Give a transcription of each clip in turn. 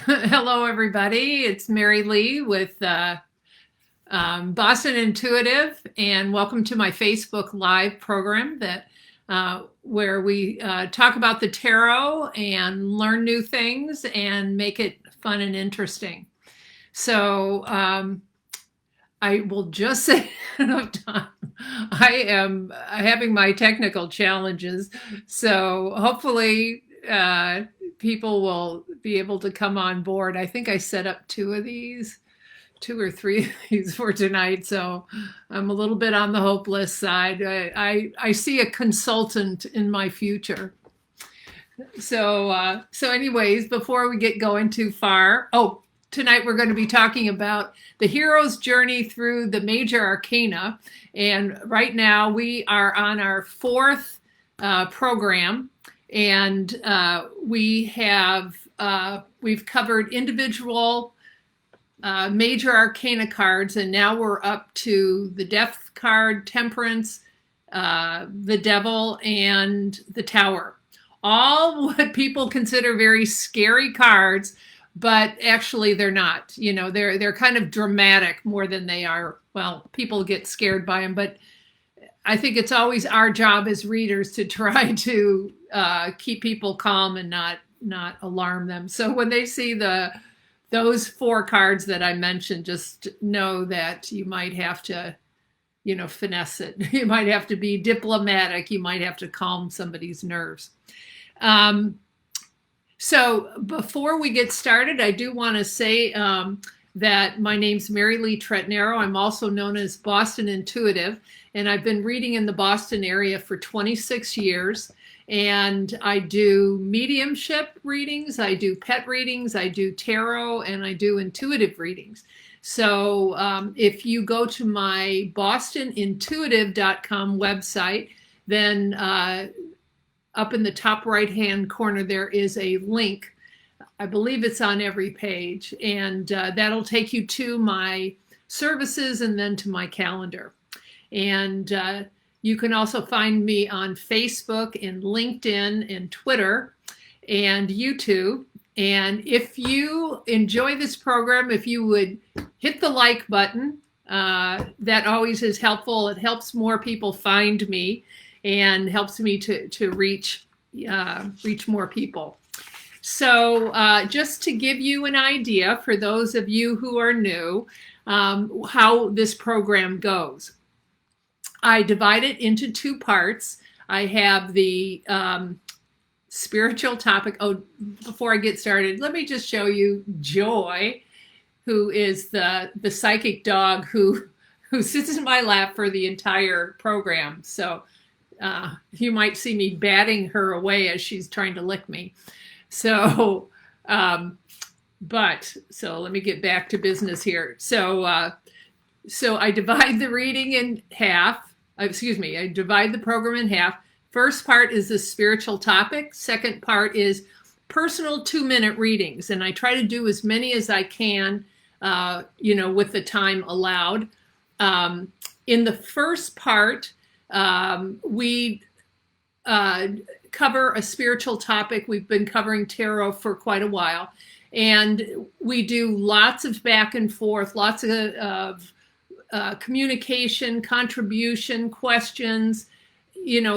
Hello, everybody. It's MaryLee with Boston Intuitive, and welcome to my Facebook Live program where we talk about the tarot and learn new things and make it fun and interesting. So I will just say enough time. I am having my technical challenges, so hopefully people will be able to come on board. I think I set up two or three of these for tonight, so I'm a little bit on the hopeless side. I see a consultant in my future. So anyways, before we get going too far, tonight we're going to be talking about the hero's journey through the major arcana. And right now we are on our fourth program, and we've covered individual major arcana cards, and now we're up to the Death card, Temperance, the Devil, and the Tower. All what people consider very scary cards, but actually they're not. You know, they're kind of dramatic more than they are. Well, people get scared by them, but I think it's always our job as readers to try to keep people calm and not alarm them. So when they see those four cards that I mentioned, just know that you might have to, finesse it. You might have to be diplomatic. You might have to calm somebody's nerves. So before we get started, I do want to say that my name's MaryLee Trettenero. I'm also known as Boston Intuitive, and I've been reading in the Boston area for 26 years. And I do mediumship readings, I do pet readings, I do tarot, and I do intuitive readings. So if you go to my bostonintuitive.com website, then up in the top right-hand corner, there is a link. I believe it's on every page, and that'll take you to my services and then to my calendar. And you can also find me on Facebook and LinkedIn and Twitter and YouTube. And if you enjoy this program, if you would hit the like button, that always is helpful. It helps more people find me and helps me to reach more people. So just to give you an idea, for those of you who are new, how this program goes. I divide it into two parts. I have the spiritual topic. Oh, before I get started, let me just show you Joy, who is the psychic dog who sits in my lap for the entire program. So you might see me batting her away as she's trying to lick me. So let me get back to business here. So I divide the reading in half. I divide the program in half. First part is the spiritual topic. Second part is personal 2-minute readings. And I try to do as many as I can, with the time allowed. In the first part, we cover a spiritual topic. We've been covering tarot for quite a while. And we do lots of back and forth, lots of communication, contribution, questions,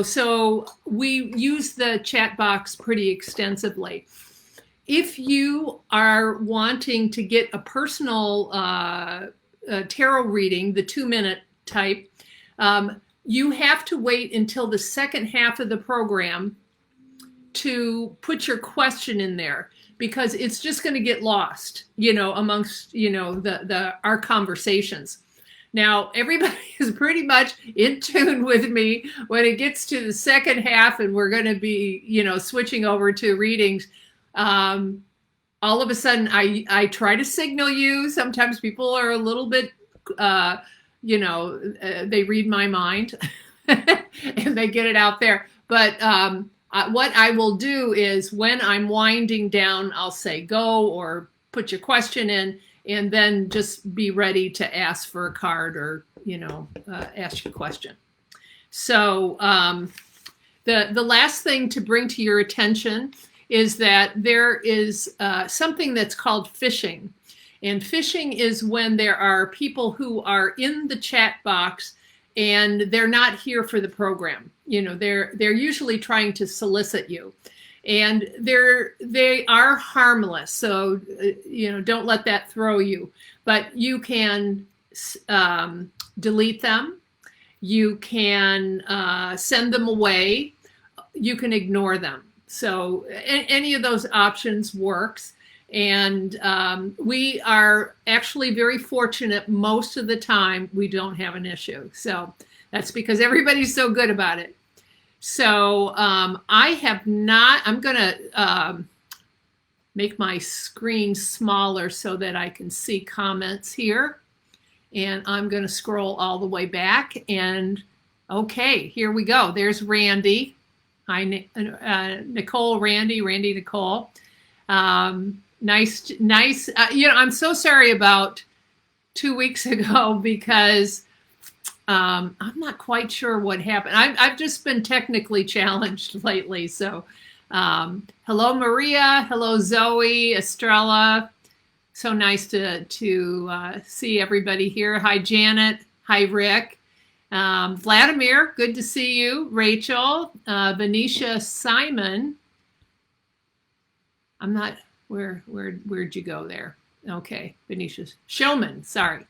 so we use the chat box pretty extensively. If you are wanting to get a personal tarot reading, the 2-minute type, you have to wait until the second half of the program to put your question in there, because it's just going to get lost, amongst, our conversations. Now, everybody is pretty much in tune with me when it gets to the second half and we're going to be, switching over to readings. All of a sudden, I try to signal you. Sometimes people are a little bit, they read my mind and they get it out there. But what I will do is when I'm winding down, I'll say go or put your question in, and then just be ready to ask for a card or, ask your question. So the last thing to bring to your attention is that there is something that's called phishing. And phishing is when there are people who are in the chat box and they're not here for the program. You know, they're usually trying to solicit you. And they are harmless, so you know, don't let that throw you. But you can delete them, you can send them away, you can ignore them. So any of those options works. And we are actually very fortunate. Most of the time we don't have an issue. So that's because everybody's so good about it. So I have not, I'm going to make my screen smaller so that I can see comments here. And I'm going to scroll all the way back. And okay, here we go. There's Randy. Hi, Nicole, Randy, Nicole. Nice. You know, I'm so sorry about 2 weeks ago because I'm not quite sure what happened. I've just been technically challenged lately. So hello, Maria. Hello, Zoe, Estrella. So nice to see everybody here. Hi, Janet. Hi, Rick. Vladimir, good to see you. Rachel, Venetia, Simon. I'm not, where'd you go there? Okay, Venetia. Showman, sorry.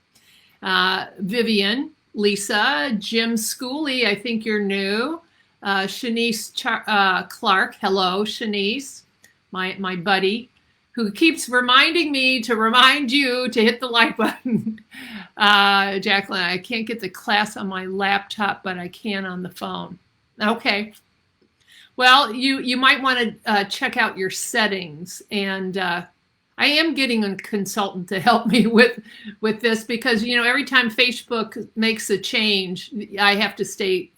Vivian, Lisa, Jim Schooley, I think you're new. Shanice Clark, hello, Shanice, my buddy, who keeps reminding me to remind you to hit the like button. Jacqueline, I can't get the class on my laptop, but I can on the phone. Okay. Well, you might want to check out your settings. And I am getting a consultant to help me with this because, you know, every time Facebook makes a change, I have to stay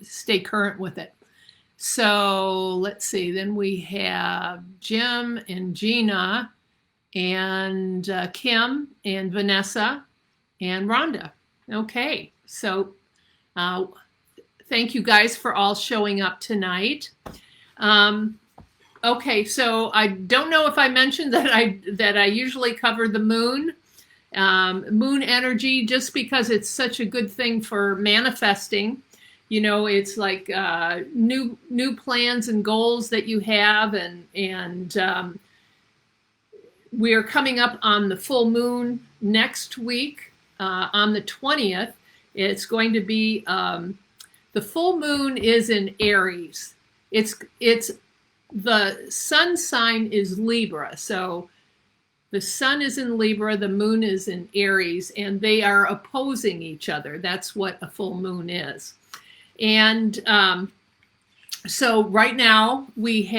current with it. So let's see. Then we have Jim and Gina and Kim and Vanessa and Rhonda. Okay, so thank you guys for all showing up tonight. Okay, so I don't know if I mentioned that I usually cover the moon, moon energy, just because it's such a good thing for manifesting. You know, it's like new plans and goals that you have, and we're coming up on the full moon next week on the 20th. It's going to be the full moon is in Aries. It's the sun sign is Libra, so the sun is in Libra, the moon is in Aries, and they are opposing each other. That's what a full moon is. And so right now we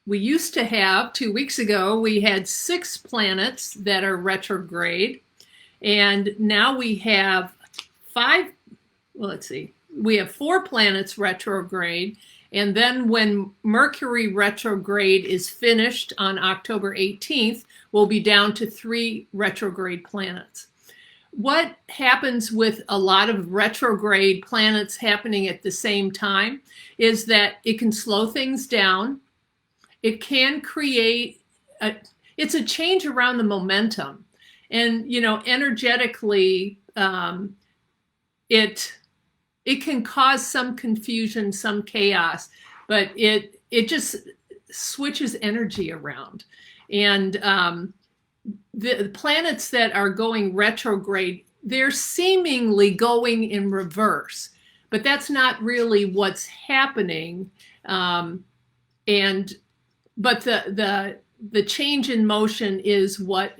used to have, 2 weeks ago, we had 6 planets that are retrograde. And now we have 5, well, let's see, we have 4 planets retrograde. And then when Mercury retrograde is finished on October 18th, we'll be down to 3 retrograde planets. What happens with a lot of retrograde planets happening at the same time is that it can slow things down. It can create, it's a change around the momentum. And, you know, energetically, it can cause some confusion, some chaos, but it just switches energy around. And the planets that are going retrograde, they're seemingly going in reverse, but that's not really what's happening. But the change in motion is what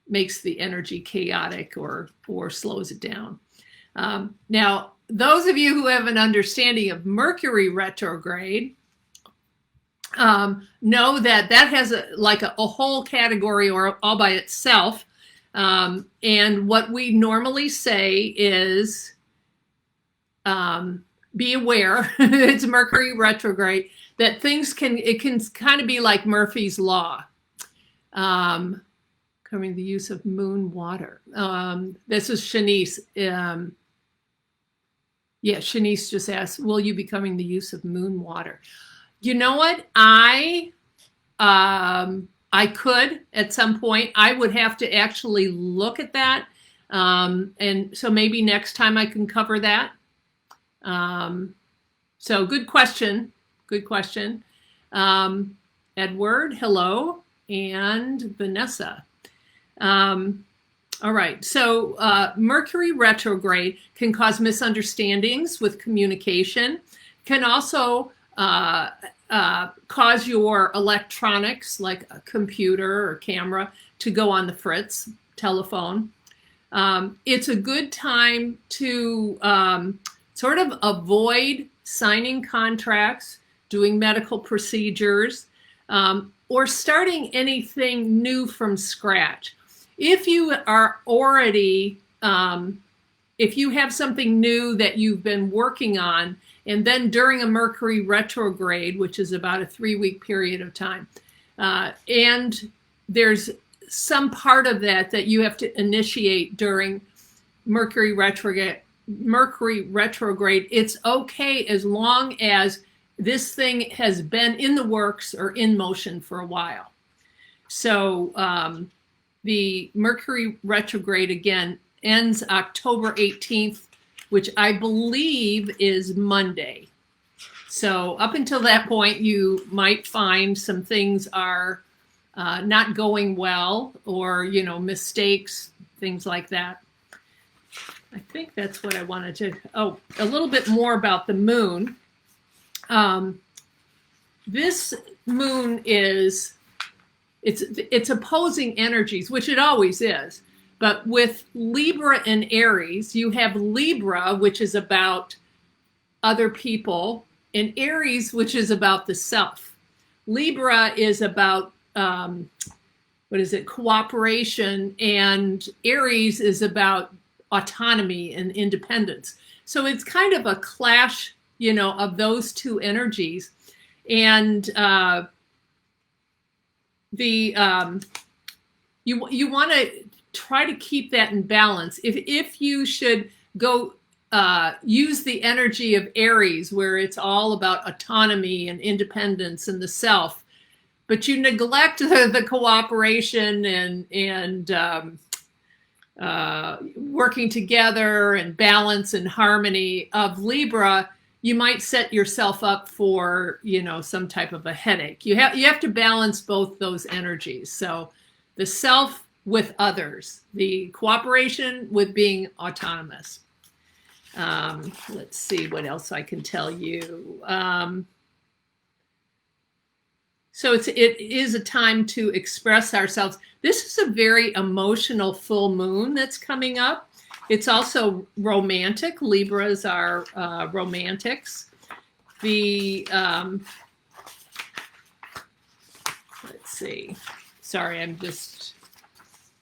makes the energy chaotic or slows it down. Now, those of you who have an understanding of Mercury retrograde know that has a whole category or all by itself. And what we normally say is be aware, it's Mercury retrograde, that things can kind of be like Murphy's Law. Covering the use of moon water. This is Shanice. Yeah, Shanice just asked, will you be covering the use of moon water? You know what? I could at some point. I would have to actually look at that. And so maybe next time I can cover that. So good question. Good question. Edward, hello, and Vanessa. All right. So Mercury retrograde can cause misunderstandings with communication, can also cause your electronics, like a computer or camera, to go on the fritz, telephone. It's a good time to sort of avoid signing contracts, doing medical procedures, or starting anything new from scratch. If you are already, if you have something new that you've been working on, and then during a Mercury retrograde, which is about a 3-week period of time, and there's some part of that you have to initiate during Mercury retrograde, it's okay as long as this thing has been in the works or in motion for a while. So the Mercury retrograde, again, ends October 18th, which I believe is Monday. So up until that point, you might find some things are not going well, or, you know, mistakes, things like that. I think that's what I wanted to, oh, a little bit more about the moon. This moon is, it's opposing energies, which it always is. But with Libra and Aries, you have Libra, which is about other people, and Aries, which is about the self. Libra is about, cooperation, and Aries is about autonomy and independence. So it's kind of a clash, you know, of those two energies. And you want to try to keep that in balance. If you should go use the energy of Aries, where it's all about autonomy and independence and the self, but you neglect the cooperation and working together and balance and harmony of Libra, you might set yourself up for, you know, some type of a headache. You have to balance both those energies. So the self with others, the cooperation with being autonomous. Let's see what else I can tell you. So it is a time to express ourselves. This is a very emotional full moon that's coming up. It's also romantic. Libras are romantics. Let's see. Sorry, I'm just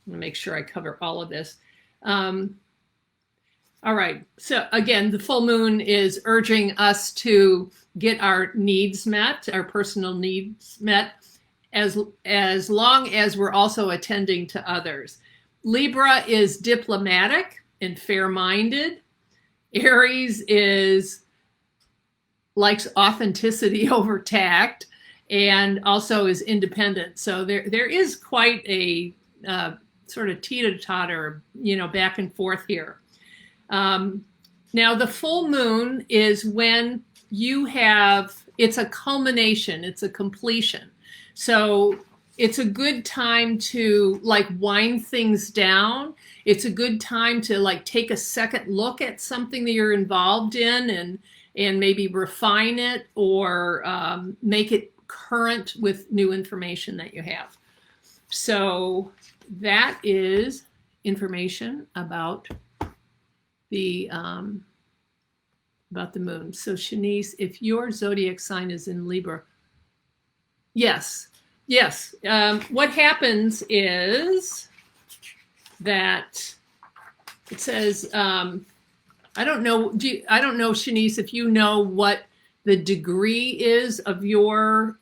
going to make sure I cover all of this. All right. So again, the full moon is urging us to get our needs met, our personal needs met, as long as we're also attending to others. Libra is diplomatic and fair-minded. Aries likes authenticity over tact, and also is independent. So there is quite a sort of teeter-totter, you know, back and forth here. Now the full moon is when you have, it's a culmination, it's a completion. So it's a good time to like wind things down. It's a good time to like take a second look at something that you're involved in and maybe refine it or make it current with new information that you have. So that is information about the moon. So Shanice, if your zodiac sign is in Libra, yes. What happens is that it says, I don't know, Shanice, if you know what the degree is of your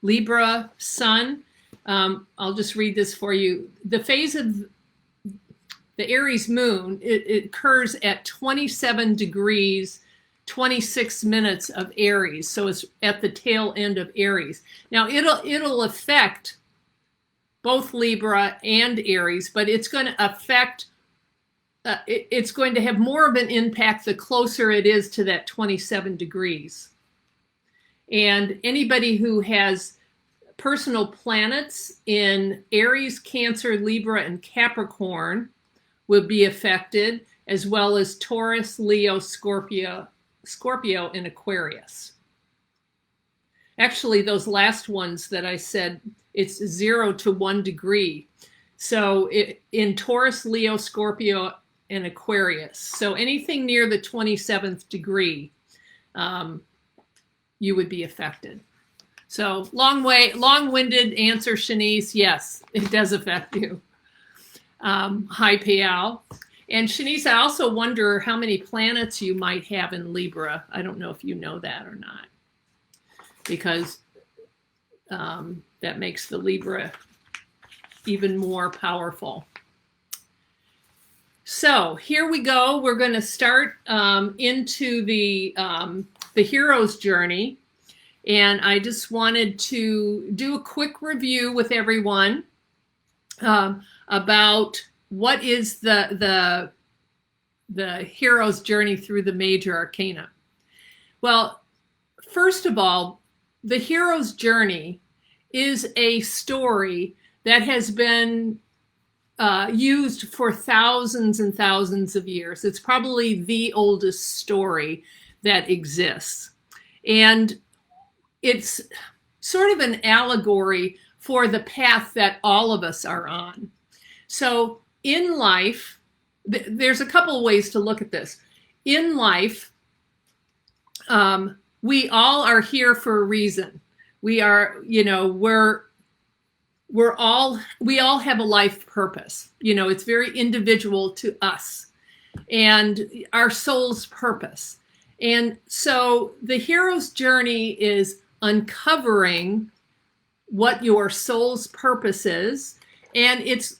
Libra sun. I'll just read this for you. The phase of the Aries moon, it occurs at 27 degrees 26 minutes of Aries. So it's at the tail end of Aries. Now it'll affect both Libra and Aries, but it's going to affect, it's going to have more of an impact the closer it is to that 27 degrees. And anybody who has personal planets in Aries, Cancer, Libra, and Capricorn will be affected, as well as Taurus, Leo, Scorpio, and Aquarius. Actually, those last ones that I said, it's 0 to 1 degree. So in Taurus, Leo, Scorpio, and Aquarius. So anything near the 27th degree, you would be affected. So long-winded answer, Shanice. Yes, it does affect you. Hi, Piao. And Shanice, I also wonder how many planets you might have in Libra. I don't know if you know that or not, because that makes the Libra even more powerful. So here we go. We're going to start into the hero's journey. And I just wanted to do a quick review with everyone about what is the hero's journey through the major arcana. Well, first of all, the hero's journey is a story that has been used for thousands and thousands of years. It's probably the oldest story that exists. And it's sort of an allegory for the path that all of us are on. So in life, there's a couple of ways to look at this. In life, we all are here for a reason. We are, you know, we all have a life purpose. You know, it's very individual to us and our soul's purpose. And so the hero's journey is uncovering what your soul's purpose is. And it's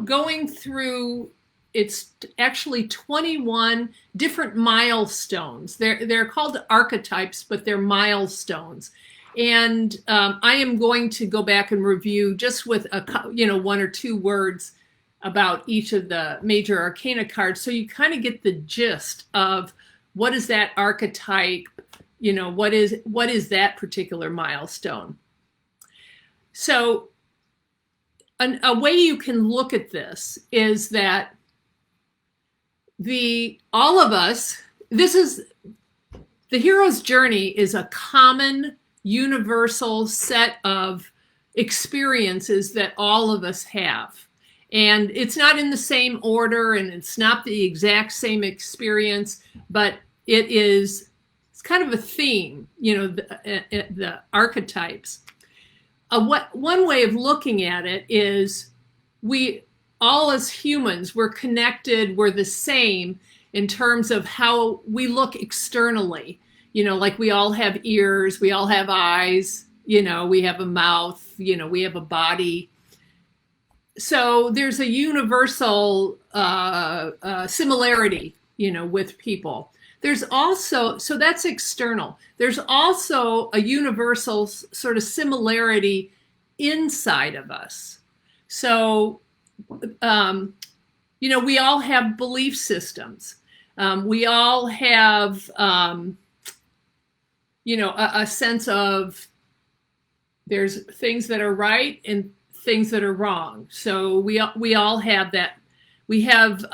going through, it's actually 21 different milestones. They're called archetypes, but they're milestones. And I am going to go back and review just with one or two words about each of the major arcana cards, so you kind of get the gist of what is that archetype, you know, what is that particular milestone. So a way you can look at this is that all of us, the hero's journey is a common universal set of experiences that all of us have. And it's not in the same order and it's not the exact same experience, but it's kind of a theme, you know, the archetypes. One way of looking at it is we all as humans, we're connected, we're the same in terms of how we look externally. You know, like we all have ears, we all have eyes, you know, we have a mouth, you know, we have a body. So there's a universal similarity, you know, with people. There's also, so that's external. There's also a universal sort of similarity inside of us. So, you know, we all have belief systems. We all have, you know, a sense of there's things that are right and things that are wrong. So we all have that. We have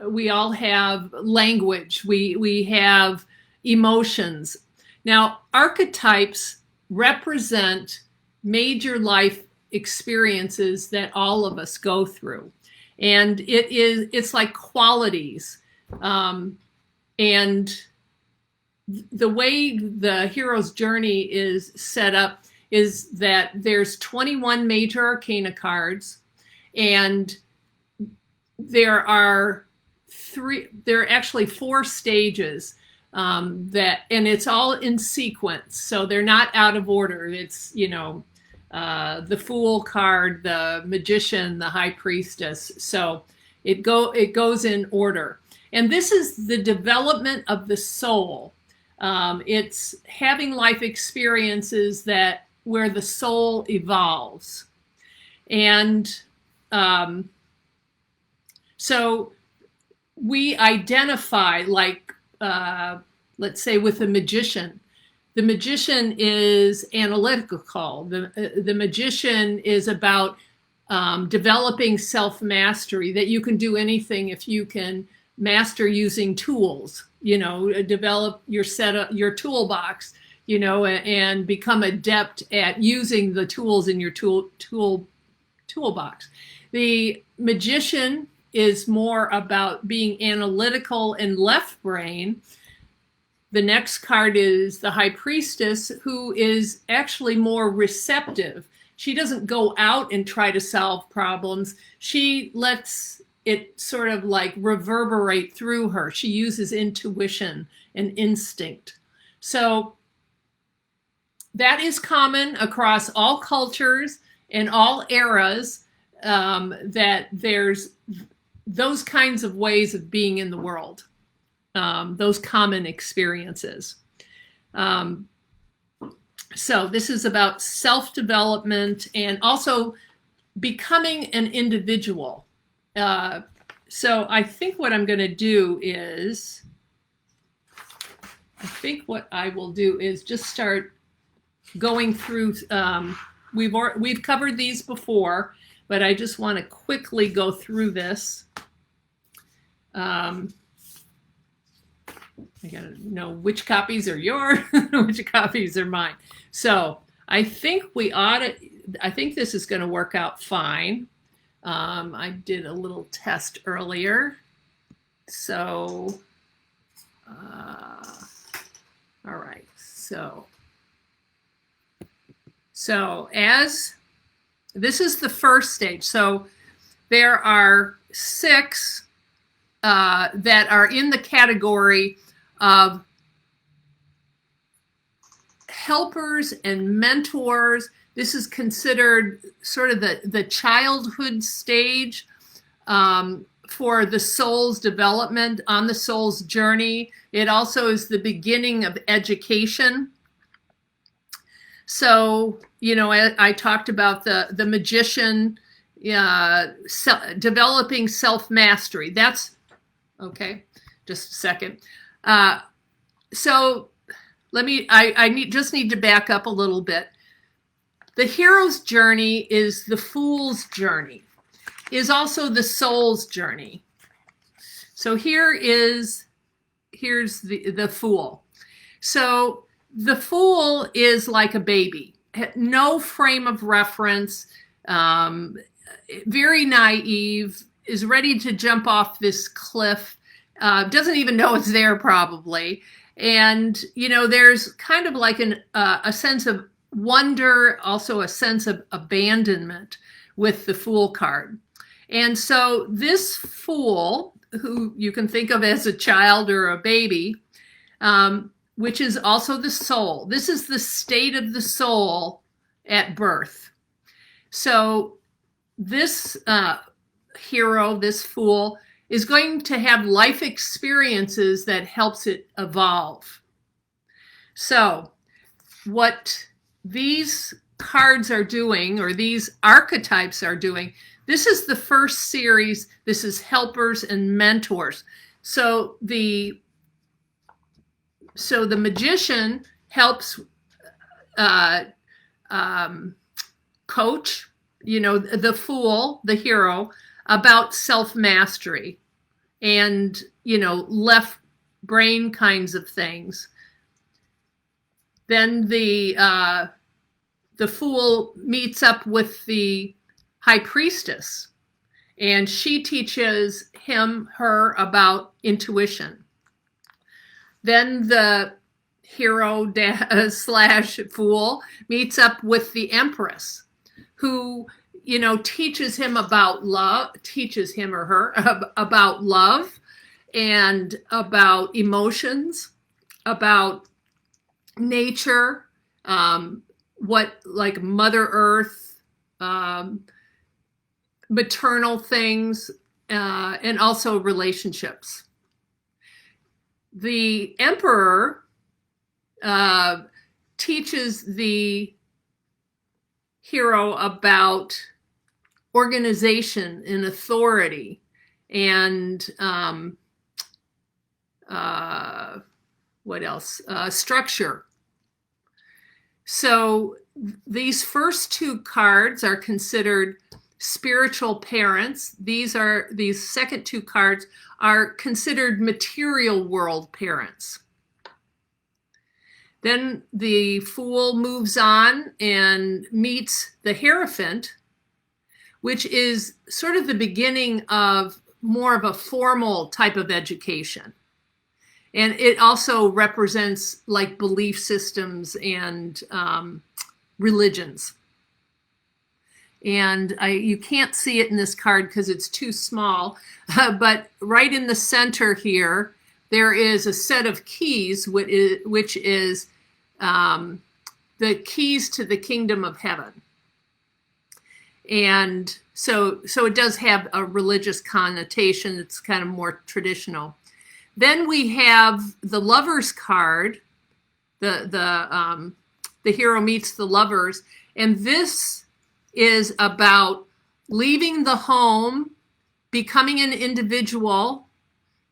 we all have language. We have emotions. Now, archetypes represent major life experiences that all of us go through. And it's like qualities. And the way the hero's journey is set up is that there's 21 major arcana cards, and there are actually 4 stages and it's all in sequence. So they're not out of order. It's, you know, the Fool card, the Magician, the High Priestess. So it goes in order. And this is the development of the soul. It's having life experiences where the soul evolves. And so we identify, like, let's say with a magician. The magician is analytical. The magician is about developing self-mastery, that you can do anything if you can master using tools, develop your toolbox, and become adept at using the tools in your toolbox. The magician is more about being analytical and left brain. The next card is the High Priestess, who is actually more receptive. She doesn't go out and try to solve problems. She lets it sort of like reverberate through her. She uses intuition and instinct. So that is common across all cultures and all eras, that there's those kinds of ways of being in the world, those common experiences. So this is about self-development and also becoming an individual. So I think what I'm going to do is, what I will do is just start going through. We've covered these before, but I just want to quickly go through this. I gotta know which copies are yours, which copies are mine. So I think I think this is going to work out fine. I did a little test earlier. So, all right. So as this is the first stage. So there are 6 that are in the category of helpers and mentors. This is considered sort of the childhood stage for the soul's development, on the soul's journey. It also is the beginning of education. So, I talked about the magician developing self-mastery. That's okay. Just a second. So I just need to back up a little bit. The hero's journey is the fool's journey, is also the soul's journey. So here's the fool. So the fool is like a baby, no frame of reference, very naive, is ready to jump off this cliff, doesn't even know it's there probably. And, there's kind of like a sense of wonder, also a sense of abandonment with the Fool card. And so this fool, who you can think of as a child or a baby, which is also the soul. This is the state of the soul at birth. So this hero, this fool, is going to have life experiences that helps it evolve. So what these cards are doing, or these archetypes are doing, this is the first series. This is helpers and mentors. So the magician helps coach, the fool, the hero, about self-mastery and, left brain kinds of things. Then the fool meets up with the high priestess, and she teaches her about intuition. Then the hero slash fool meets up with the empress, who, teaches him about love, teaches him or her about love and about emotions, about nature, what, like Mother Earth, um, maternal things, and also relationships. The Emperor teaches the hero about organization and authority and what else? Structure. So these first two cards are considered spiritual parents. These second two cards are considered material world parents. Then the Fool moves on and meets the Hierophant, which is sort of the beginning of more of a formal type of education. And it also represents like belief systems and religions. And you can't see it in this card because it's too small, but right in the center here, there is a set of keys, which is the keys to the kingdom of heaven. And so it does have a religious connotation. It's kind of more traditional. Then we have the Lovers card. The hero meets the lovers, and this is about leaving the home, becoming an individual,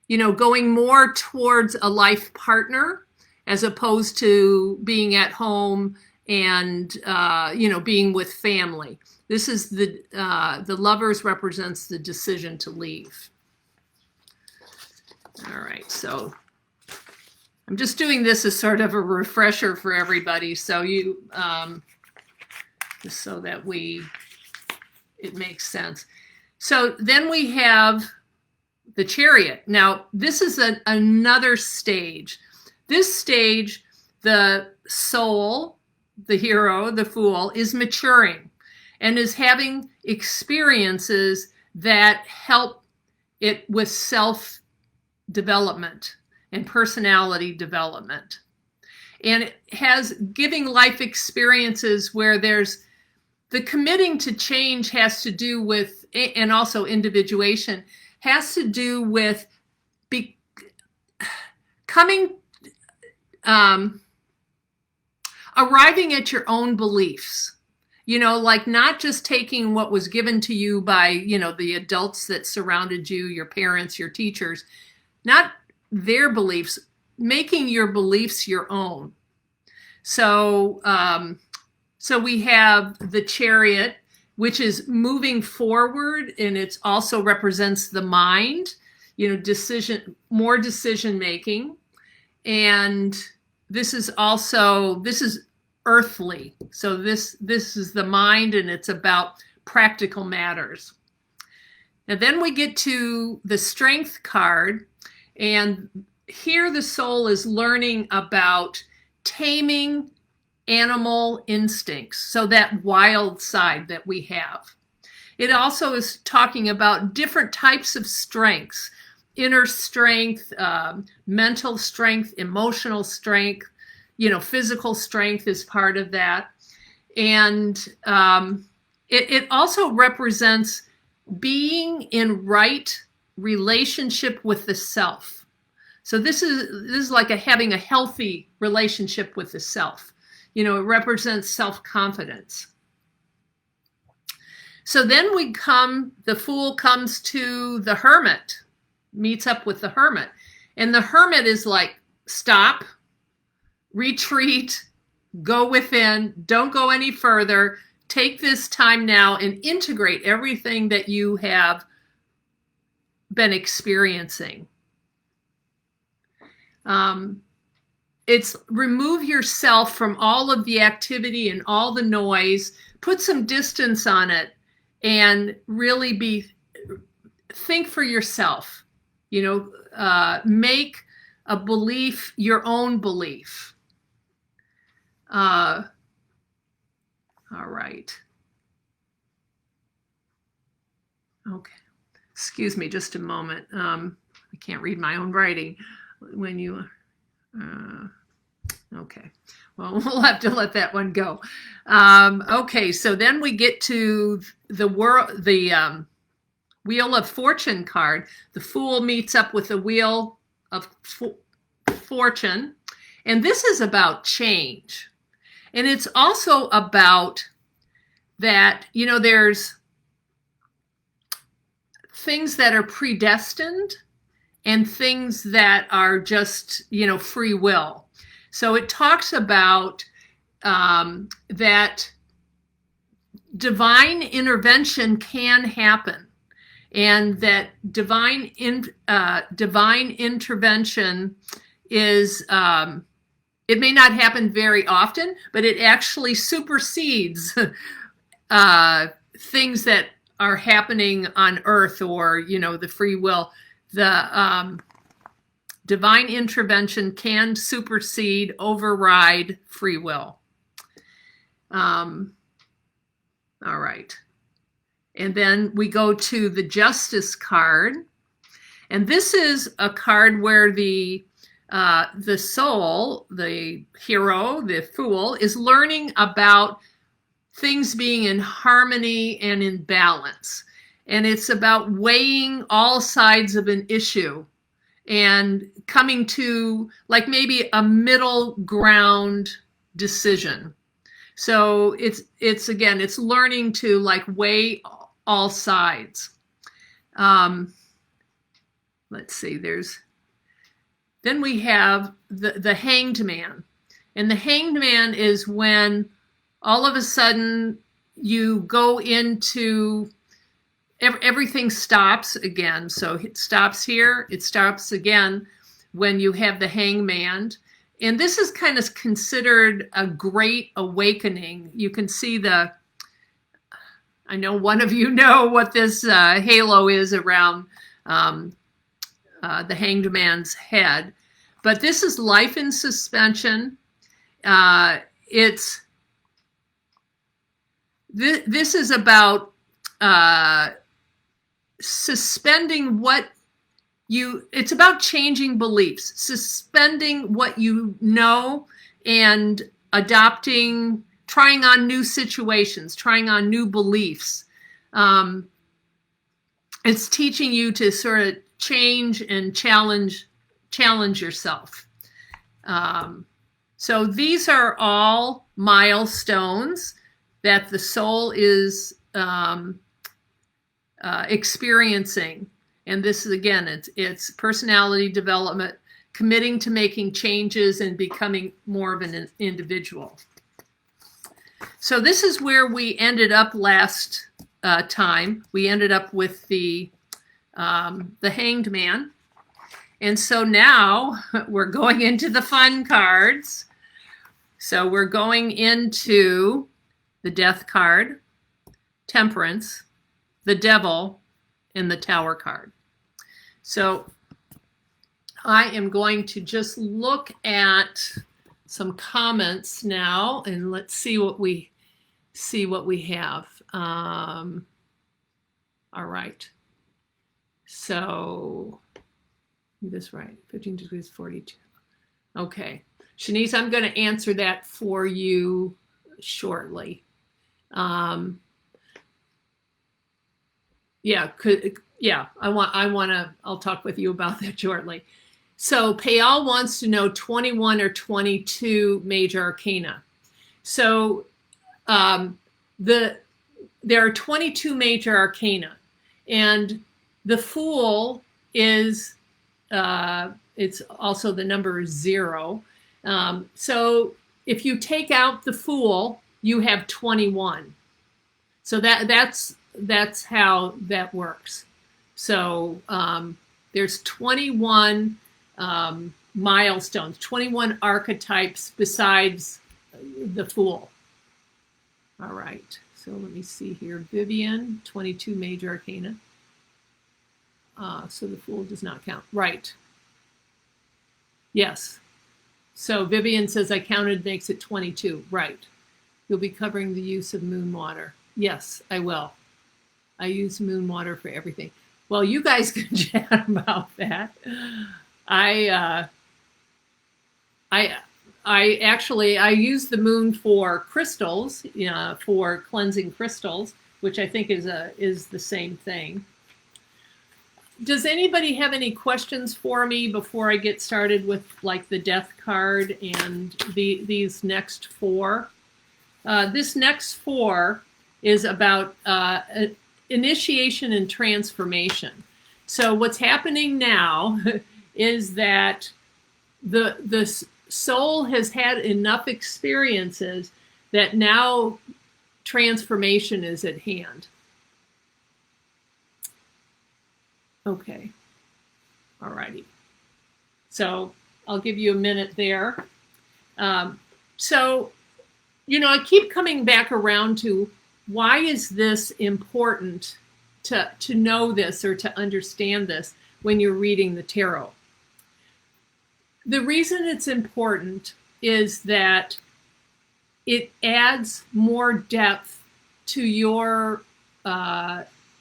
going more towards a life partner as opposed to being at home and being with family. This is the Lovers represents the decision to leave. All right, so I'm just doing this as sort of a refresher for everybody, so you just so that it makes sense. So then we have the Chariot. Now this is another stage. This stage, the soul, the hero, the Fool, is maturing and is having experiences that help it with self-development and personality development. And it has giving life experiences where there's the committing to change has to do with, and also individuation, has to do with arriving at your own beliefs. Like not just taking what was given to you by, the adults that surrounded you, your parents, your teachers, not their beliefs, making your beliefs your own. So we have the Chariot, which is moving forward, and it also represents the mind, more decision making. And this is earthly. So this is the mind, and it's about practical matters. And then we get to the Strength card, and here the soul is learning about taming animal instincts, so that wild side that we have. It also is talking about different types of strengths: inner strength, mental strength, emotional strength, physical strength is part of that. And it also represents being in right relationship with the self. So this is like having a healthy relationship with the self. It represents self-confidence. So then the Fool comes to the Hermit, meets up with the Hermit. And the Hermit is like, stop, retreat, go within, don't go any further. Take this time now and integrate everything that you have been experiencing. It's remove yourself from all of the activity and all the noise, put some distance on it, and really think for yourself. Make a belief your own belief. All right. Okay. Excuse me just a moment. I can't read my own writing when you Okay. Well, we'll have to let that one go. Okay, so then we get to the Wheel of Fortune card. The Fool meets up with the Wheel of Fortune. And this is about change. And it's also about that, there's things that are predestined and things that are just, free will. So it talks about that divine intervention can happen, and that divine intervention is, it may not happen very often, but it actually supersedes things that are happening on Earth, or the free will. The divine intervention can supersede, override free will. All right. And then we go to the Justice card. And this is a card where the soul, the hero, the fool, is learning about things being in harmony and in balance. And it's about weighing all sides of an issue and coming to like maybe a middle ground decision. So it's again, it's learning to like weigh all sides. Let's see, then we have the Hanged Man. And the Hanged Man is when all of a sudden you go into, everything stops again. So it stops here, it stops again when you have the hangman. And this is kind of considered a great awakening. You can see I know one of you know what this halo is around the Hanged Man's head. But this is life in suspension. This is about suspending it's about changing beliefs, suspending what you know and adopting, trying on new situations, trying on new beliefs. It's teaching you to sort of change and challenge yourself. So these are all milestones that the soul is experiencing. And this is, again, it's personality development, committing to making changes and becoming more of an individual. So this is where we ended up last time. We ended up with the Hanged Man. And so now we're going into the fun cards. So we're going into the Death card, Temperance, the Devil, and the Tower card. So I am going to just look at some comments now, and let's see what we have. All right. So this right, 15 degrees 42. Okay. Shanice, I'm going to answer that for you shortly. I'll talk with you about that shortly. So Payal wants to know 21 or 22 major arcana. So there are 22 major arcana, and the Fool is it's also the number 0. So if you take out the Fool, you have 21. So that's how that works. So there's 21 milestones, 21 archetypes besides the Fool. All right. So let me see here. Vivian, 22 major arcana. So the Fool does not count. Right. Yes. So Vivian says, I counted, makes it 22. Right. You'll be covering the use of moon water. Yes, I will. I use moon water for everything. Well, you guys can chat about that. I use the moon for crystals, for cleansing crystals, which I think is the same thing. Does anybody have any questions for me before I get started with like the death card and these next four? This next four is about initiation and transformation. So what's happening now is that the soul has had enough experiences that now transformation is at hand. Okay. All righty. So I'll give you a minute there. So, I keep coming back around to why is this important to know this or to understand this when you're reading the tarot? The reason it's important is that it adds more depth to your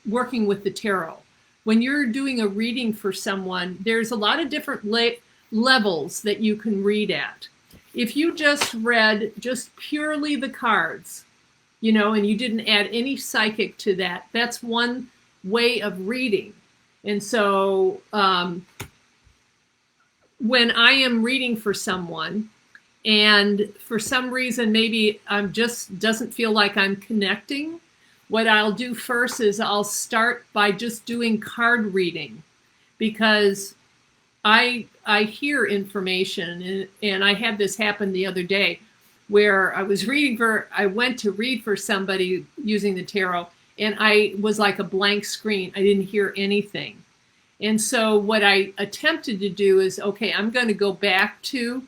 working with the tarot. When you're doing a reading for someone, there's a lot of different levels that you can read at. If you just read just purely the cards, and you didn't add any psychic to that, that's one way of reading. And so when I am reading for someone, and for some reason maybe I'm just doesn't feel like I'm connecting, what I'll do first is I'll start by just doing card reading, because I hear information, and I had this happen the other day where I went to read for somebody using the tarot, and I was like a blank screen. I didn't hear anything. And so what I attempted to do is, okay, I'm going to go back to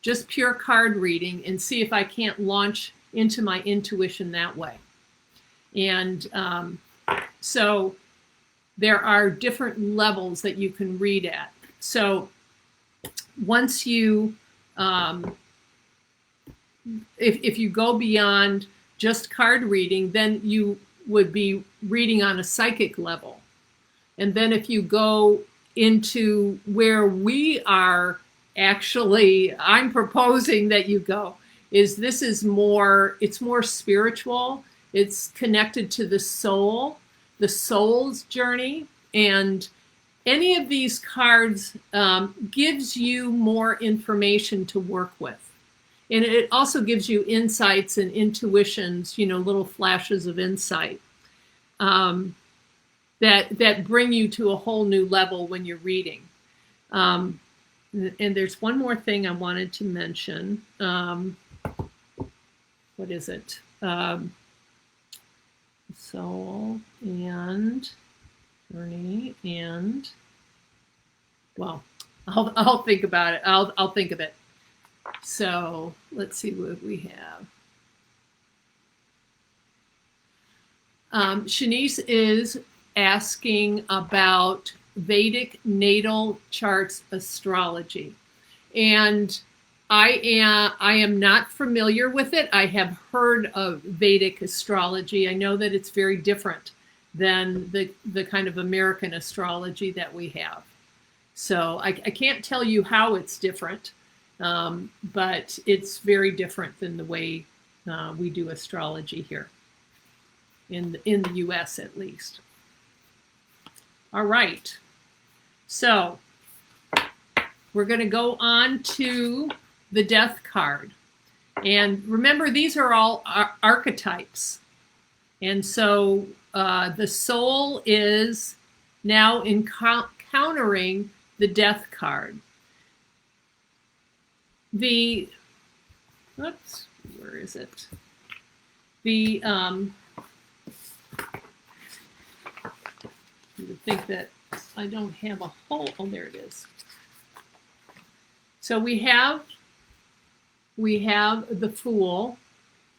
just pure card reading and see if I can't launch into my intuition that way. And so there are different levels that you can read at. So once you, if you go beyond just card reading, then you would be reading on a psychic level. And then if you go into where we are actually, I'm proposing that you go, it's more spiritual. It's connected to the soul's journey. And any of these cards gives you more information to work with. And it also gives you insights and intuitions, little flashes of insight that bring you to a whole new level when you're reading. And there's one more thing I wanted to mention. What is it? Soul and journey and, well, I'll think about it. I'll think of it. So let's see what we have. Shanice is asking about Vedic natal charts astrology, and I am not familiar with it. I have heard of Vedic astrology. I know that it's very different than the kind of American astrology that we have. So I can't tell you how it's different, but it's very different than the way we do astrology here in the US at least. All right. So we're going to go on to the death card. And remember, these are all archetypes. And so the soul is now encountering the death card. Where is it? You would think that I don't have a whole, oh, there it is. So we have the Fool,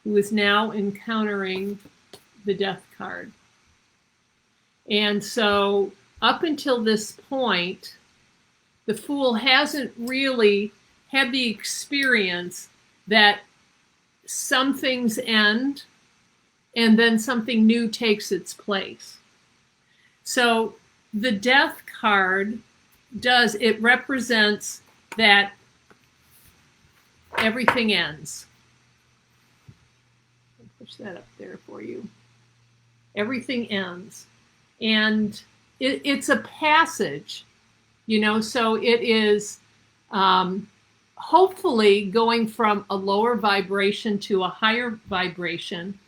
who is now encountering the death card. And so up until this point, the Fool hasn't really had the experience that some things end and then something new takes its place. So the death card it represents that everything ends. I'll push that up there for you. Everything ends. And it's a passage, so it is hopefully going from a lower vibration to a higher vibration.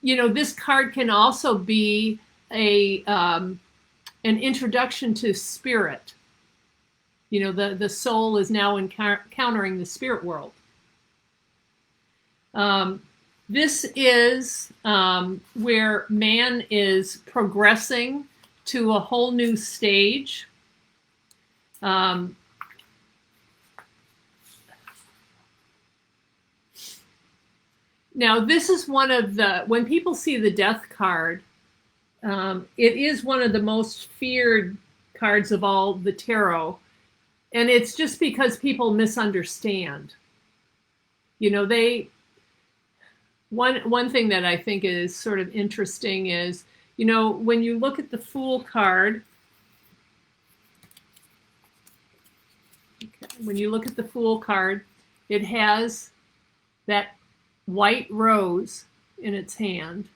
This card can also be an introduction to spirit. The soul is now encountering the spirit world. This is where man is progressing to a whole new stage. Now, this is one of when people see the death card, it is one of the most feared cards of all the tarot. And it's just because people misunderstand. One thing that I think is sort of interesting is, when you look at the Fool card, when you look at the Fool card, it has that white rose in its hand.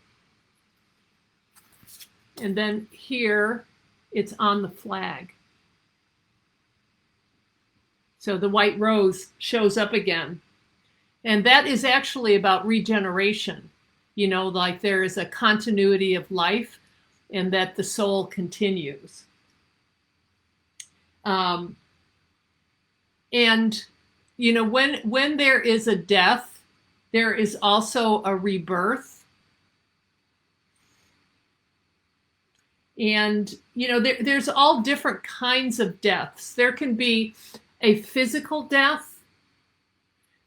And then here, it's on the flag. So the white rose shows up again. And that is actually about regeneration. Like there is a continuity of life and that the soul continues. And, when there is a death, there is also a rebirth. And, there's all different kinds of deaths. There can be a physical death.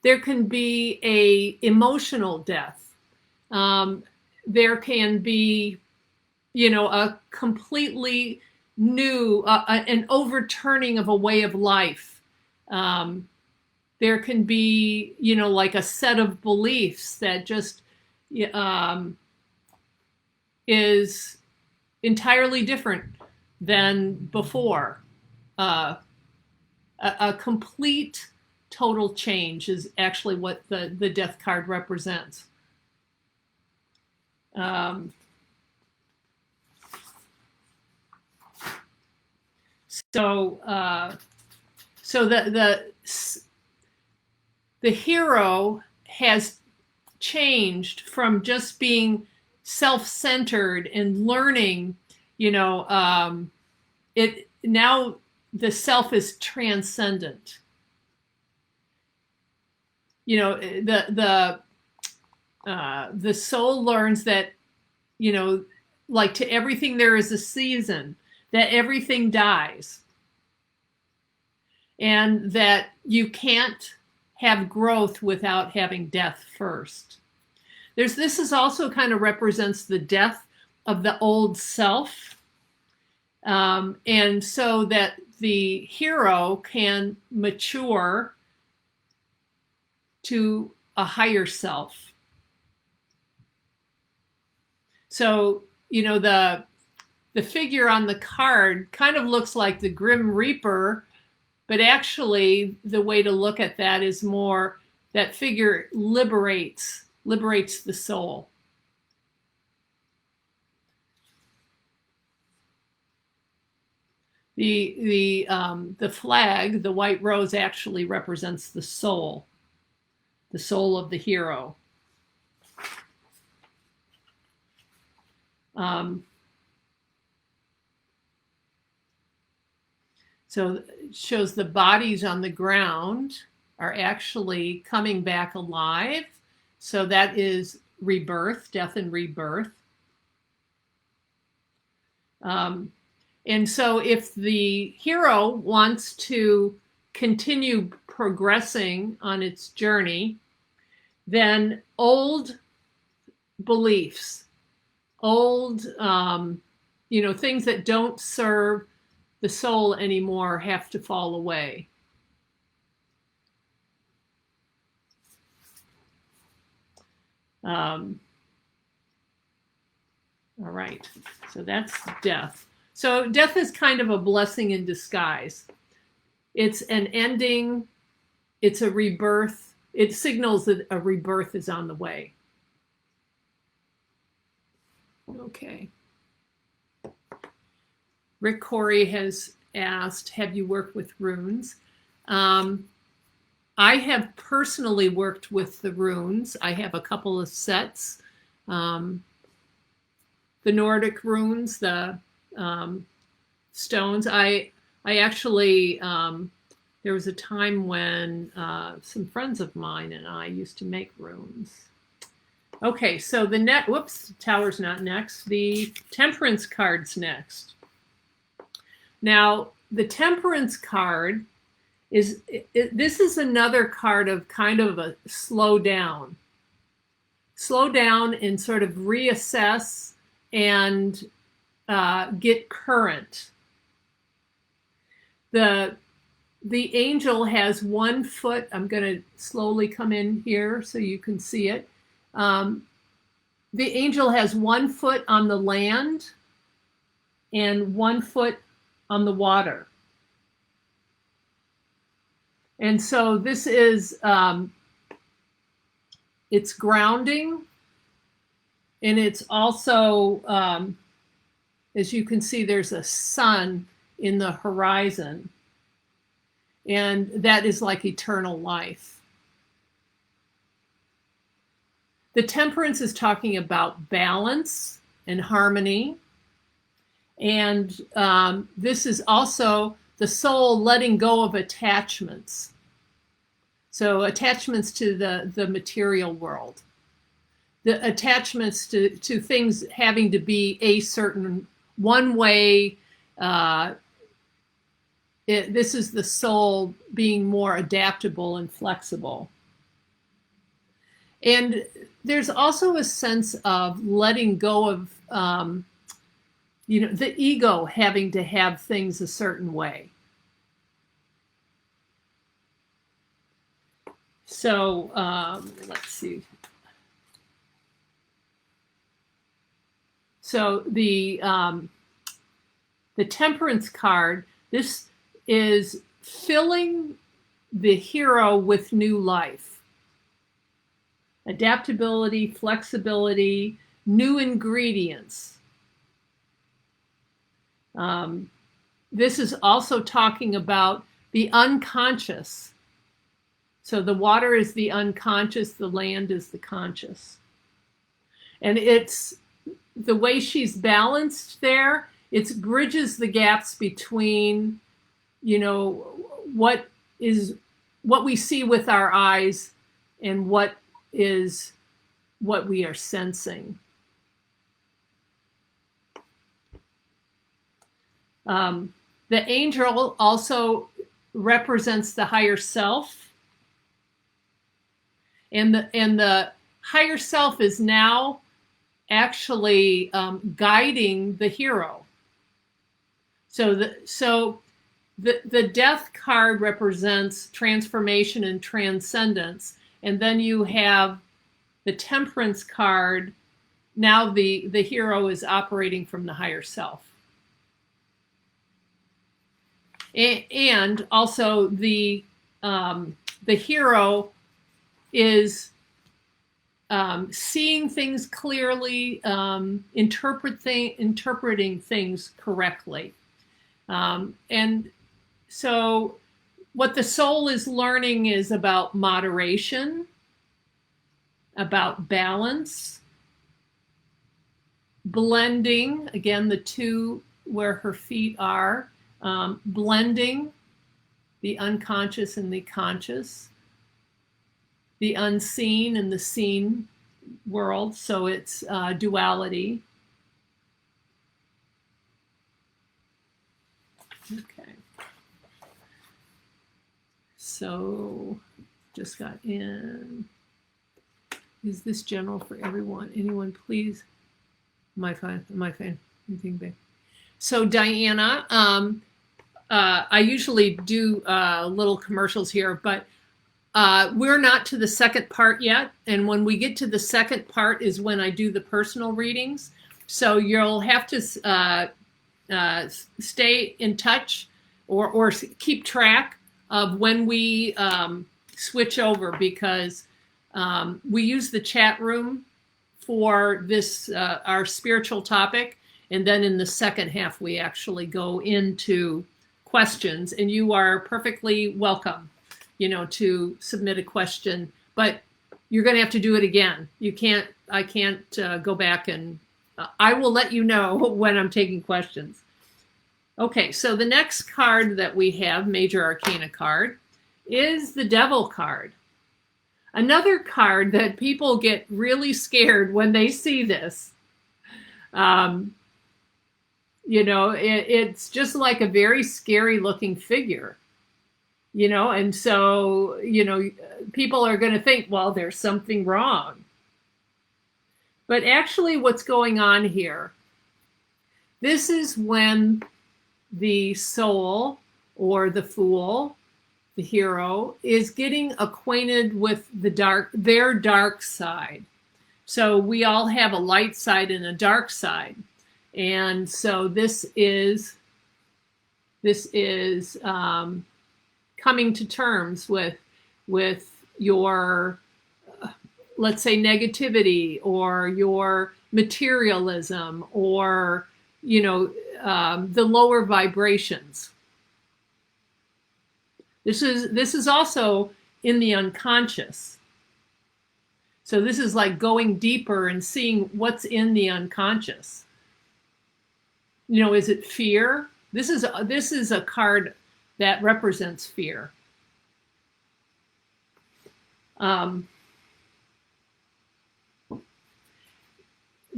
There can be a emotional death. There can be, a completely new, an overturning of a way of life. There can be, like a set of beliefs that just is entirely different than before. A complete total change is actually what the death card represents. So the hero has changed from just being self-centered and learning, it now the self is transcendent. The soul learns that, like to everything there is a season, that everything dies, and that you can't have growth without having death first. This is also kind of represents the death of the old self, and so that the hero can mature to a higher self. So, the figure on the card kind of looks like the Grim Reaper, but actually the way to look at that is more that figure liberates the soul. The flag, the white rose, actually represents the soul of the hero. So it shows the bodies on the ground are actually coming back alive. So that is rebirth, death and rebirth. And so if the hero wants to continue progressing on its journey, then old beliefs, old, things that don't serve the soul anymore have to fall away. All right, so that's death. So death is kind of a blessing in disguise. It's an ending, it's a rebirth, it signals that a rebirth is on the way. Okay. Rick Corey has asked, have you worked with runes? I have personally worked with the runes. I have a couple of sets. The Nordic runes, the stones. I actually, there was a time when some friends of mine and I used to make runes. Okay, so the whoops, Tower's not next. The Temperance card's next. Now, the Temperance card is, this is another card of kind of a slow down. Slow down and sort of reassess and get current. The angel has 1 foot. I'm going to slowly come in here so you can see it. The angel has 1 foot on the land and 1 foot on the water. And so this is, it's grounding, and it's also, as you can see, there's a sun in the horizon, and that is like eternal life. The Temperance is talking about balance and harmony. And this is also the soul letting go of attachments. So attachments to the material world. The attachments to things having to be a certain one way. This is the soul being more adaptable and flexible. And there's also a sense of letting go of, the ego having to have things a certain way. So let's see. So the Temperance card, this is filling the hero with new life. Adaptability, flexibility, new ingredients. This is also talking about the unconscious. So the water is the unconscious, the land is the conscious. And it's the way she's balanced there, it bridges the gaps between, what we see with our eyes and what we are sensing. The angel also represents the higher self, and the higher self is now actually guiding the hero. So the death card represents transformation and transcendence, and then you have the Temperance card. Now the hero is operating from the higher self. And also the hero is seeing things clearly, interpreting things correctly. And so what the soul is learning is about moderation, about balance, blending, again, the two where her feet are, blending the unconscious and the conscious, the unseen and the seen world. So it's duality. Okay. So just got in. Is this general for everyone? Anyone, please? Am I fine? Anything big? So Diana, I usually do little commercials here, but we're not to the second part yet. And when we get to the second part is when I do the personal readings. So you'll have to stay in touch or keep track of when we switch over because we use the chat room for this, our spiritual topic. And then in the second half, we actually go into questions, and you are perfectly welcome, to submit a question, but you're going to have to do it again. I can't go back, and I will let you know when I'm taking questions. Okay, so the next card that we have, Major Arcana card, is the Devil card. Another card that people get really scared when they see this. It's just like a very scary looking figure, and so, people are going to think, well, there's something wrong. But actually what's going on here, this is when the soul or the fool, the hero, is getting acquainted with their dark side. So we all have a light side and a dark side. And so this is coming to terms with your, let's say, negativity or your materialism or, the lower vibrations. This is also in the unconscious. So this is like going deeper and seeing what's in the unconscious. Is it fear? This is a card that represents fear.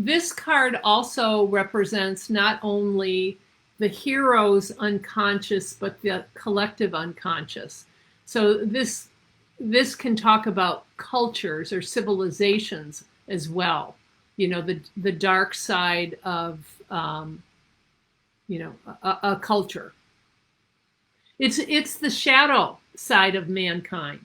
This card also represents not only the hero's unconscious, but the collective unconscious. So this can talk about cultures or civilizations as well. The dark side of, a culture. It's the shadow side of mankind.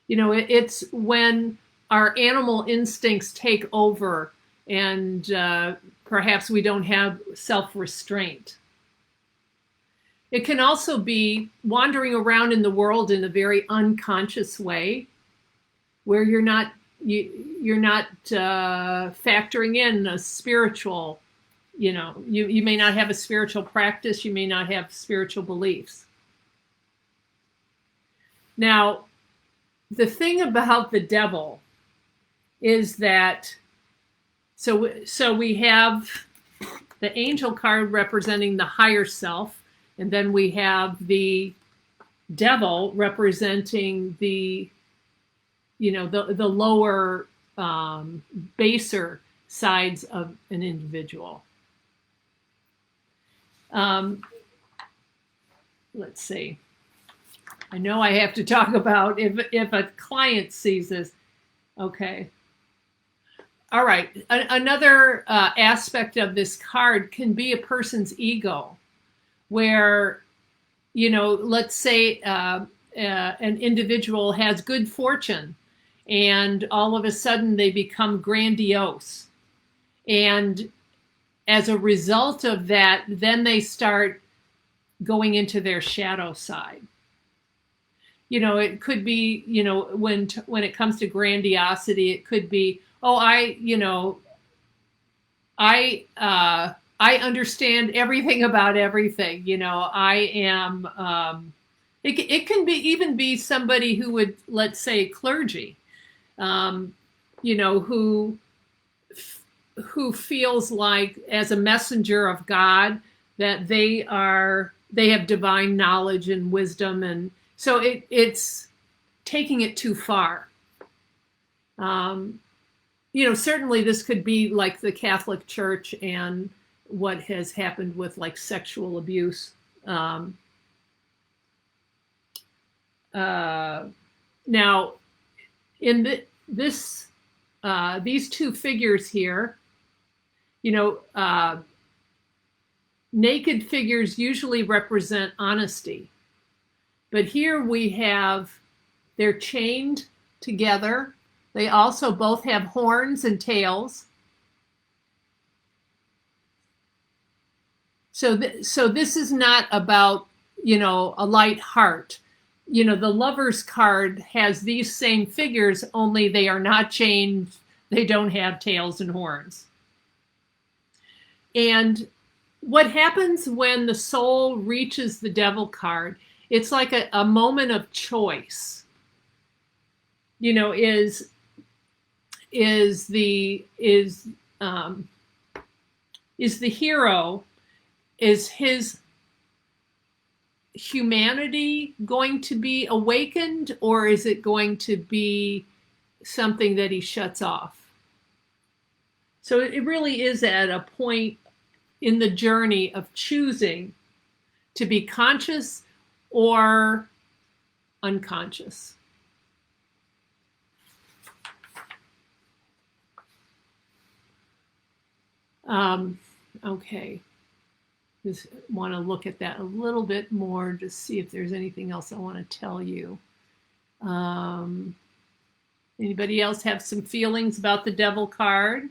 It's when our animal instincts take over and perhaps we don't have self-restraint. It can also be wandering around in the world in a very unconscious way, where you're not factoring in a spiritual, you may not have a spiritual practice, you may not have spiritual beliefs. Now, the thing about the devil is that, so we have the angel card representing the higher self, and then we have the devil representing the lower, baser sides of an individual. Let's see. I know I have to talk about if a client sees this. Okay. All right. Another aspect of this card can be a person's ego, where, let's say an individual has good fortune and all of a sudden they become grandiose. And as a result of that, then they start going into their shadow side. It could be, when it comes to grandiosity, it could be, I understand everything about everything. I am, it can be even be somebody who would, let's say, clergy, who feels like, as a messenger of God, that they have divine knowledge and wisdom. And so it's taking it too far. Certainly this could be like the Catholic Church and what has happened with like sexual abuse. Now, in these two figures here, naked figures usually represent honesty. But here we have, they're chained together. They also both have horns and tails. So this is not about, a light heart. the Lover's card has these same figures, only they are not chained. They don't have tails and horns. And what happens when the Soul reaches the Devil card, it's like a moment of choice. Is the hero, is his humanity going to be awakened, or is it going to be something that he shuts off? So it really is at a point in the journey of choosing to be conscious or unconscious. Okay. Just want to look at that a little bit more, just see if there's anything else I want to tell you. Anybody else have some feelings about the Devil card?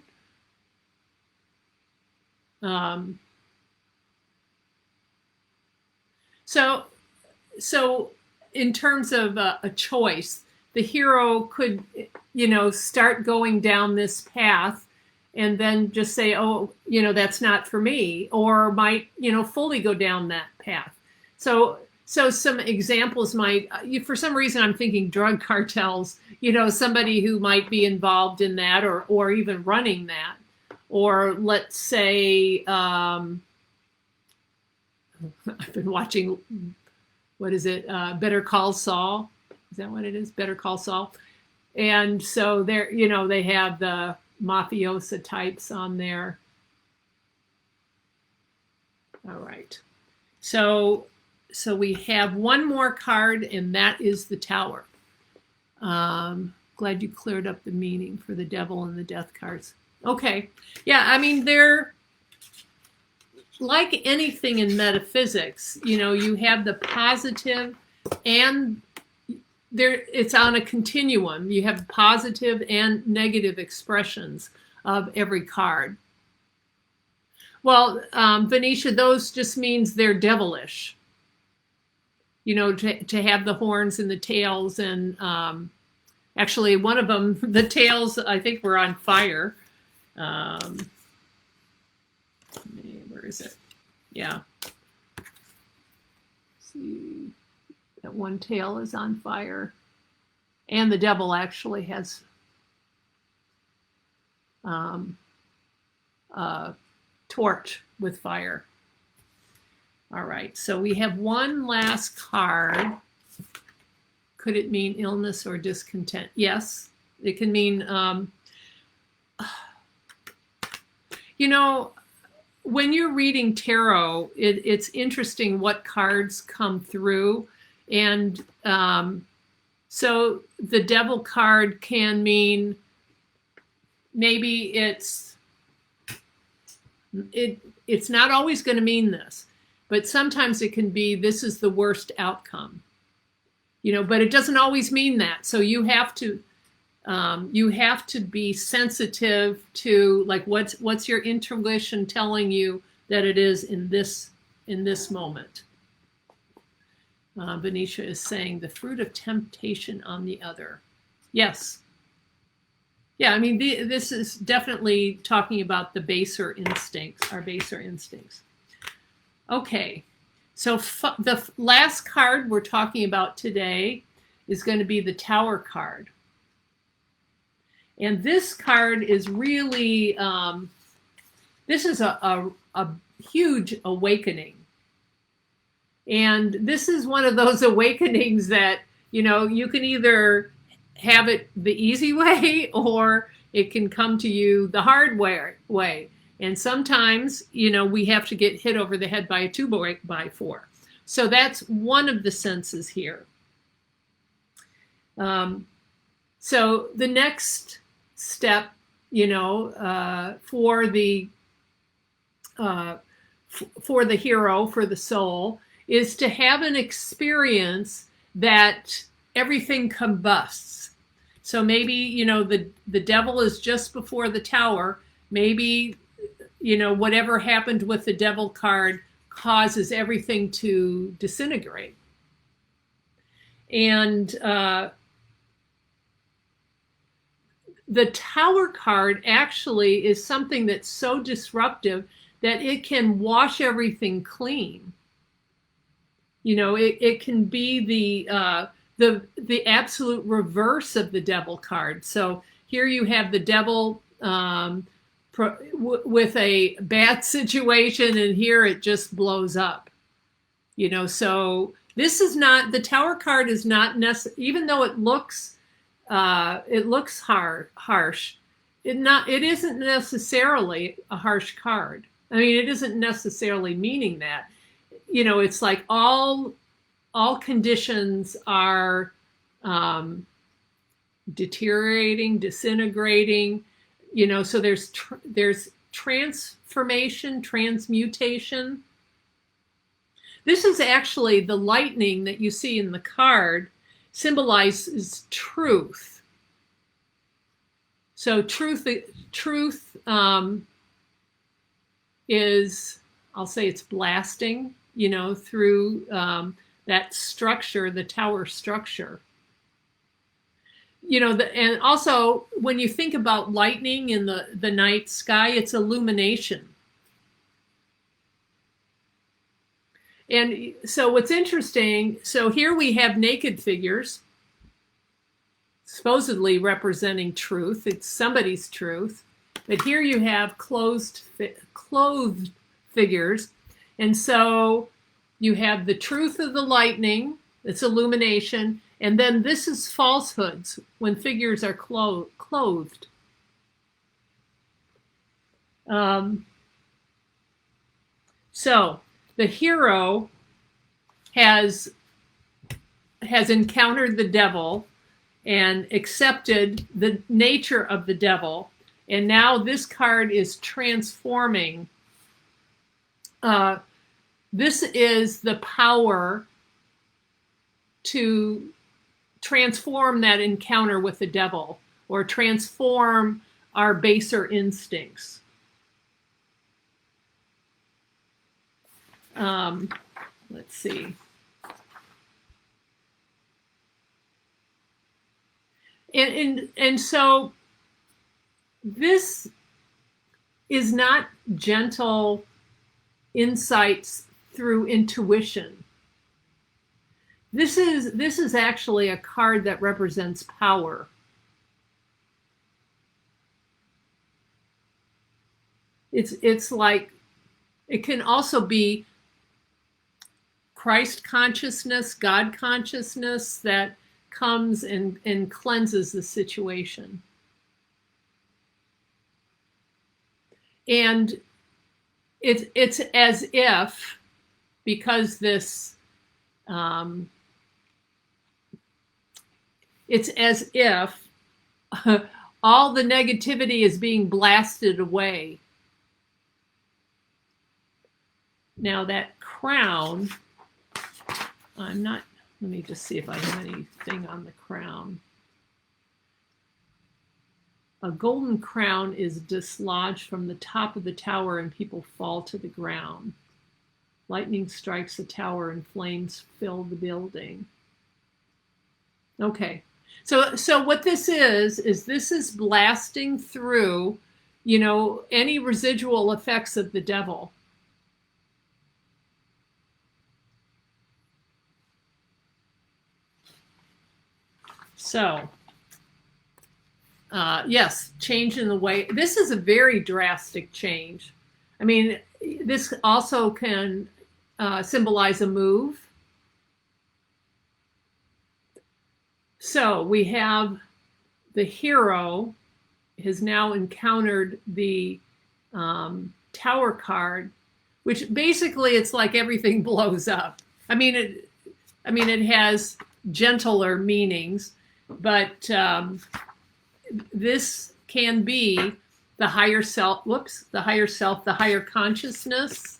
So in terms of a choice, the hero could, start going down this path and then just say, oh, that's not for me, or might, fully go down that path. So some examples might, for some reason, I'm thinking drug cartels, somebody who might be involved in that, or even running that. Or let's say, I've been watching, what is it? Better Call Saul. Is that what it is? Better Call Saul. And so there, they have the mafiosa types on there. All right. So we have one more card, and that is the Tower. Glad you cleared up the meaning for the Devil and the Death cards. Okay. Yeah, I mean, they're like anything in metaphysics, you have the positive, and it's on a continuum. You have positive and negative expressions of every card. Well, Venetia, those just means they're devilish. To have the horns and the tails, and actually one of them, the tails, I think were on fire. Where is it? Yeah. Let's see, that one tail is on fire, and the Devil actually has a torch with fire. All right, so we have one last card. Could it mean illness or discontent? Yes, it can mean when you're reading tarot, it's interesting what cards come through. And so the Devil card can mean maybe it's not always going to mean this, but sometimes it can be this is the worst outcome. But it doesn't always mean that. So you have to be sensitive to, like, what's your intuition telling you that it is in this moment. Venetia is saying the fruit of temptation on the other. Yes. Yeah, I mean, this is definitely talking about the baser instincts, our baser instincts. Okay, so the last card we're talking about today is going to be the Tower card. And this card is really, this is a huge awakening. And this is one of those awakenings that, you can either have it the easy way, or it can come to you the hard way. And sometimes, we have to get hit over the head by a 2x4. So that's one of the senses here. So the next step, for the hero, for the soul, is to have an experience that everything combusts. So maybe, the Devil is just before the Tower. Maybe, whatever happened with the Devil card causes everything to disintegrate. And the Tower card actually is something that's so disruptive that it can wash everything clean. You know, it can be the absolute reverse of the Devil card. So here you have the Devil with a bad situation, and here it just blows up. You know, so this is not, the Tower card is not necessary, even though it looks harsh. It isn't necessarily a harsh card. I mean, it isn't necessarily meaning that. You know, it's like all conditions are deteriorating, disintegrating. You know, so there's transformation, transmutation. This is actually the lightning that you see in the card symbolizes truth. So truth is, I'll say it's blasting, you know, through that structure, the Tower structure. You know, and also when you think about lightning in the night sky, it's illumination. And so what's interesting, so here we have naked figures, supposedly representing truth. It's somebody's truth. But here you have clothed figures. And so you have the truth of the lightning, it's illumination, and then this is falsehoods when figures are clothed. So the hero has encountered the devil and accepted the nature of the devil. And now this card is transforming. This is the power to transform that encounter with the devil, or transform our baser instincts. Let's see. And so this is not gentle insights through intuition. This is actually a card that represents power. It's like, it can also be Christ consciousness, God consciousness that comes and cleanses the situation. And it's as if, because this, it's as if all the negativity is being blasted away. Now that crown, let me just see if I have anything on the crown. A golden crown is dislodged from the top of the tower and people fall to the ground. Lightning strikes the tower and flames fill the building. Okay, so what this is this is blasting through, you know, any residual effects of the devil. So, yes, change in the way. This is a very drastic change. I mean, this also can symbolize a move. So we have the hero has now encountered the Tower card, which basically it's like everything blows up. I mean, it has gentler meanings, but this can be the higher self. The higher consciousness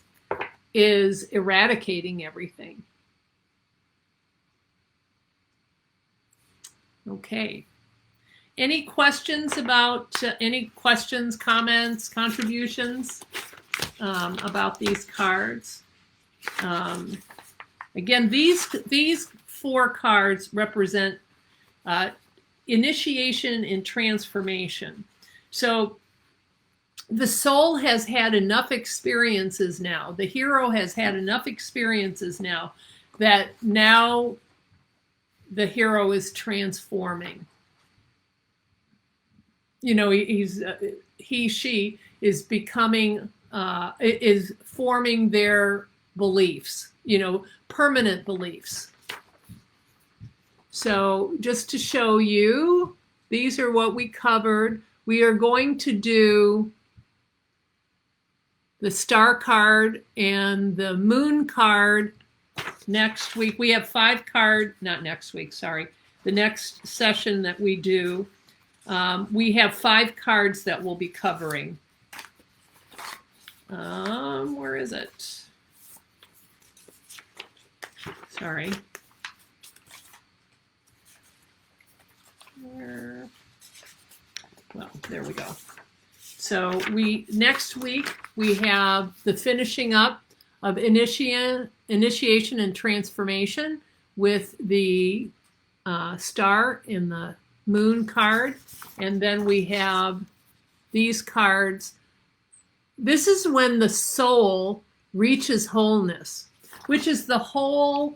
is eradicating everything. Okay. Any questions, comments, contributions about these cards? Again, these 4 cards represent initiation and transformation. So the soul has had enough experiences now. The hero has had enough experiences now that now the hero is transforming. You know, she is becoming, is forming their beliefs, you know, permanent beliefs. So just to show you, these are what we covered. We are going to do the star card and the moon card next week. We have 5 cards, not next week, sorry. The next session that we do, we have 5 cards that we'll be covering. Where is it? Sorry. Well, there we go. So next week we have the finishing up of initiation and transformation with the star in the moon card, and then we have these cards. This is when the soul reaches wholeness, which is the whole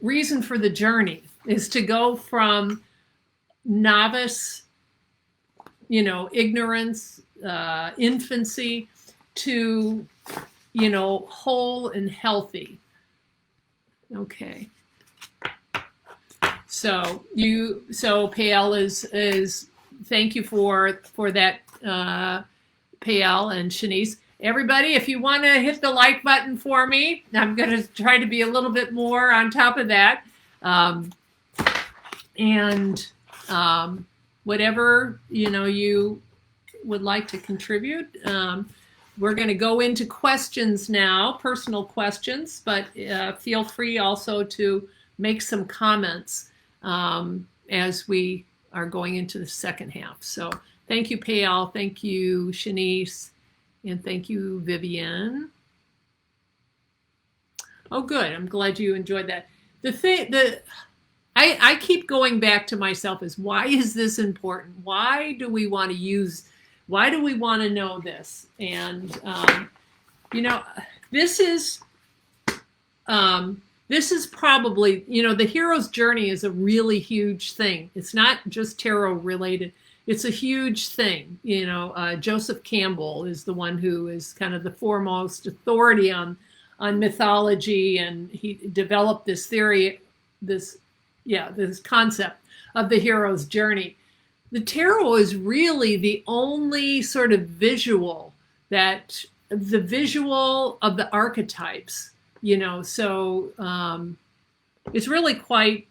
reason for the journey, is to go from novice, you know, ignorance, infancy, to, you know, whole and healthy. Okay. So Payal is thank you for that, Payal and Shanice. Everybody, if you want to hit the like button for me, I'm going to try to be a little bit more on top of that. Whatever, you know, you would like to contribute. We're going to go into questions now, personal questions, but feel free also to make some comments as we are going into the second half. So thank you, Payal. Thank you, Shanice. And thank you, Vivian. Oh, good. I'm glad you enjoyed that. I keep going back to myself as, why is this important? Why do we want to know this? And, you know, this is probably, you know, the hero's journey is a really huge thing. It's not just tarot related. It's a huge thing. You know, Joseph Campbell is the one who is kind of the foremost authority on mythology, and he developed this theory, this concept of the hero's journey. The tarot is really the only sort of visual of the archetypes, you know, so it's really quite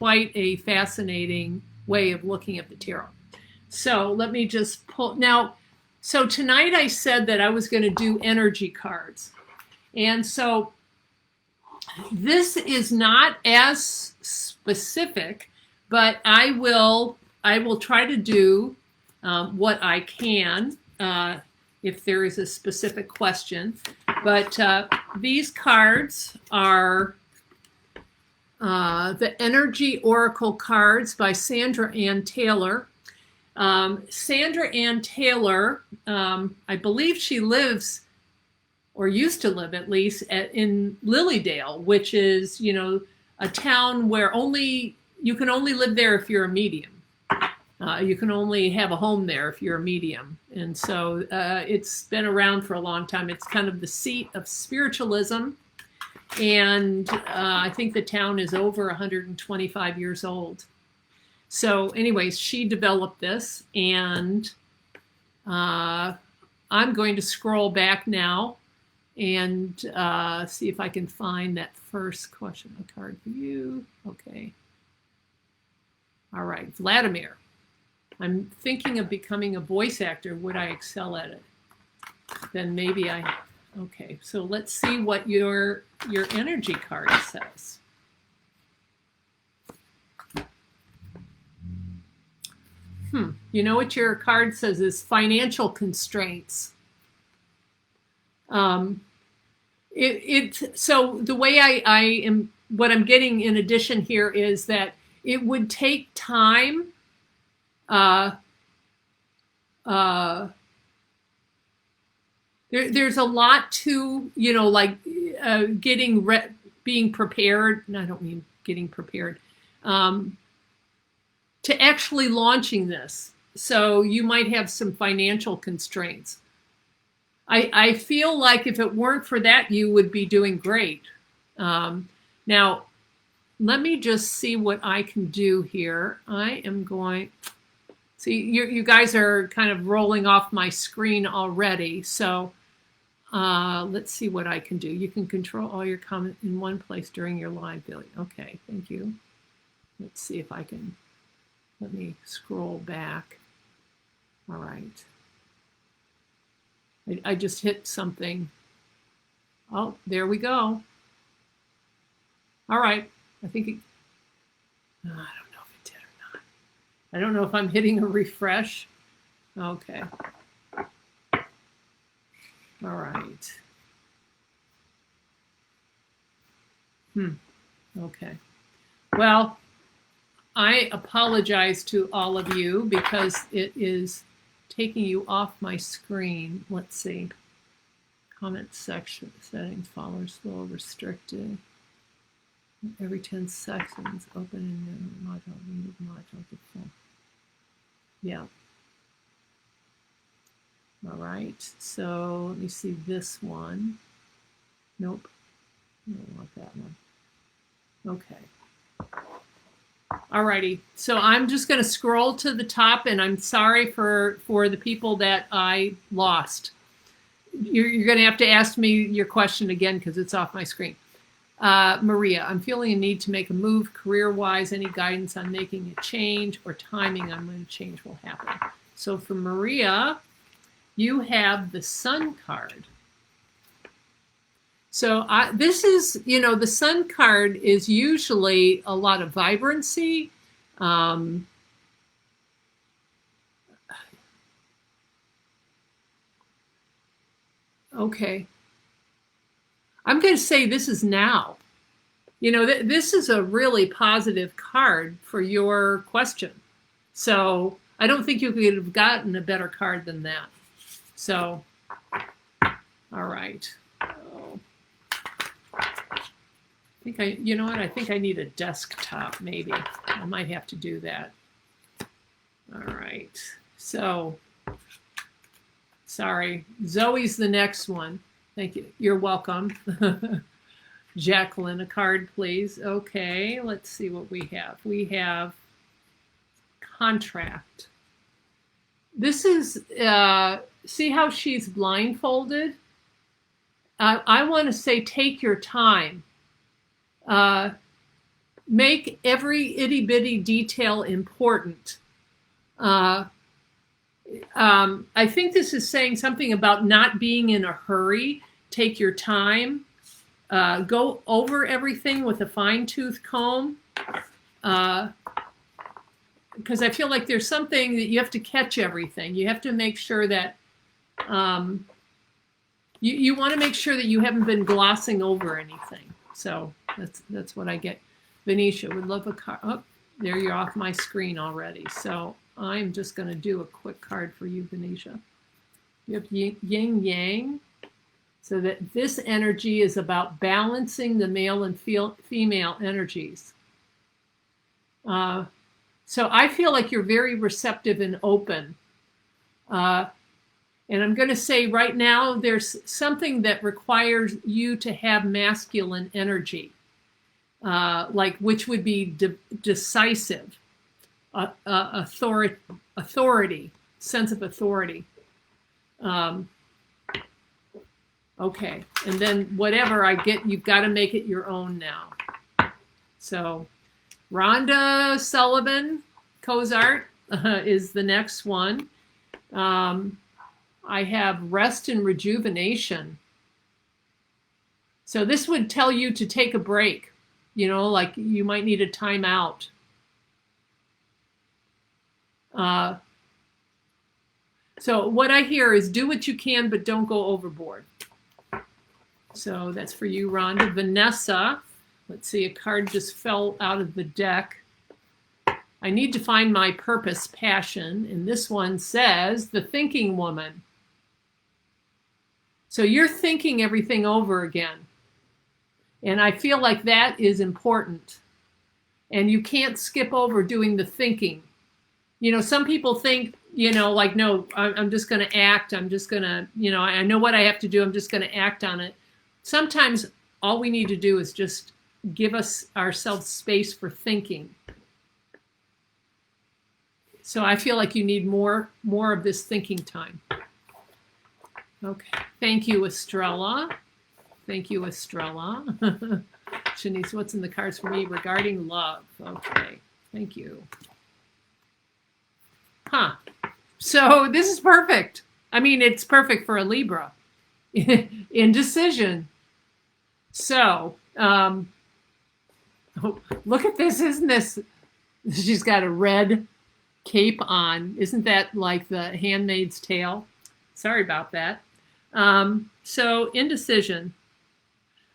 a fascinating way of looking at the tarot. So let me just pull now. So tonight I said that I was going to do energy cards. And so this is not as specific, but I will try to do what I can if there is a specific question. But these cards are the Energy Oracle cards by Sandra Ann Taylor. Sandra Ann Taylor, I believe she lives, or used to live at least, in Lilydale, which is, you know, a town where you can only live there if you're a medium. You can only have a home there if you're a medium. And so it's been around for a long time. It's kind of the seat of spiritualism. And I think the town is over 125 years old. So anyways, she developed this, and I'm going to scroll back now and see if I can find that first question. A card for you. Okay. All right, Vladimir. I'm thinking of becoming a voice actor. Would I excel at it? Then maybe okay, so let's see what your energy card says. You know what your card says is financial constraints. So the way I am what I'm getting in addition here is that it would take time. There's a lot to, like being prepared. And I don't mean getting prepared, to actually launching this. So you might have some financial constraints. I feel like if it weren't for that, you would be doing great. Now, let me just see what I can do here. I am going, see, you guys are kind of rolling off my screen already. So let's see what I can do. You can control all your comments in one place during your live video. Okay, thank you. Let's see if I can, let me scroll back. All right. I just hit something. Oh, there we go. All right. I think it, I don't know if it did or not. I don't know if I'm hitting a refresh. Okay. All right. Okay. Well, I apologize to all of you because it is taking you off my screen. Let's see. Comment section, settings, followers, slow, restricted. Every 10 seconds, open and module, remove module to full. Yeah. All right, so let me see this one. Nope, I don't want that one. Okay. All righty, so I'm just going to scroll to the top, and I'm sorry for the people that I lost. You're going to have to ask me your question again because it's off my screen. Maria, I'm feeling a need to make a move career-wise. Any guidance on making a change or timing on when a change will happen? So for Maria, you have the Sun card. So this is, the Sun card is usually a lot of vibrancy. Okay. I'm going to say this is now. This is a really positive card for your question. So I don't think you could have gotten a better card than that. So, all right. I think I think I need a desktop maybe. I might have to do that. All right. So, sorry. Zoe's the next one. Thank you. You're welcome. Jacqueline, a card, please. Okay, let's see what we have. We have contract. This is, see how she's blindfolded? I want to say take your time. Make every itty-bitty detail important. I think this is saying something about not being in a hurry. Take your time. Go over everything with a fine-tooth comb. Because I feel like there's something that you have to catch everything. You have to make sure that you want to make sure that you haven't been glossing over anything. So that's what I get. Venetia would love a card. Oh, there you're off my screen already. So I'm just going to do a quick card for you, Venetia. You have yin yang. So that this energy is about balancing the male and female energies. So I feel like you're very receptive and open. And I'm going to say right now, there's something that requires you to have masculine energy, which would be decisive, authority, sense of authority. Okay, and then whatever I get, you've got to make it your own now. So Rhonda Sullivan, Cozart, is the next one. I have rest and rejuvenation. So this would tell you to take a break, like you might need a timeout. So what I hear is do what you can, but don't go overboard. So that's for you, Rhonda. Vanessa, Let's see, a card just fell out of the deck. I need to find my purpose, passion. And this one says, the thinking woman. So you're thinking everything over again. And I feel like that is important. And you can't skip over doing the thinking. Some people think, like, no, I'm just going to act. I'm just going to, I know what I have to do. I'm just going to act on it. Sometimes all we need to do is just give ourselves space for thinking. So I feel like you need more of this thinking time. Okay. Thank you, Estrella. Thank you, Estrella. Shanice, what's in the cards for me regarding love? Okay. Thank you. Huh. So this is perfect. I mean, it's perfect for a Libra. Indecision. So, look at this. Isn't this? She's got a red cape on. Isn't that like the Handmaid's Tale? Sorry about that. So indecision.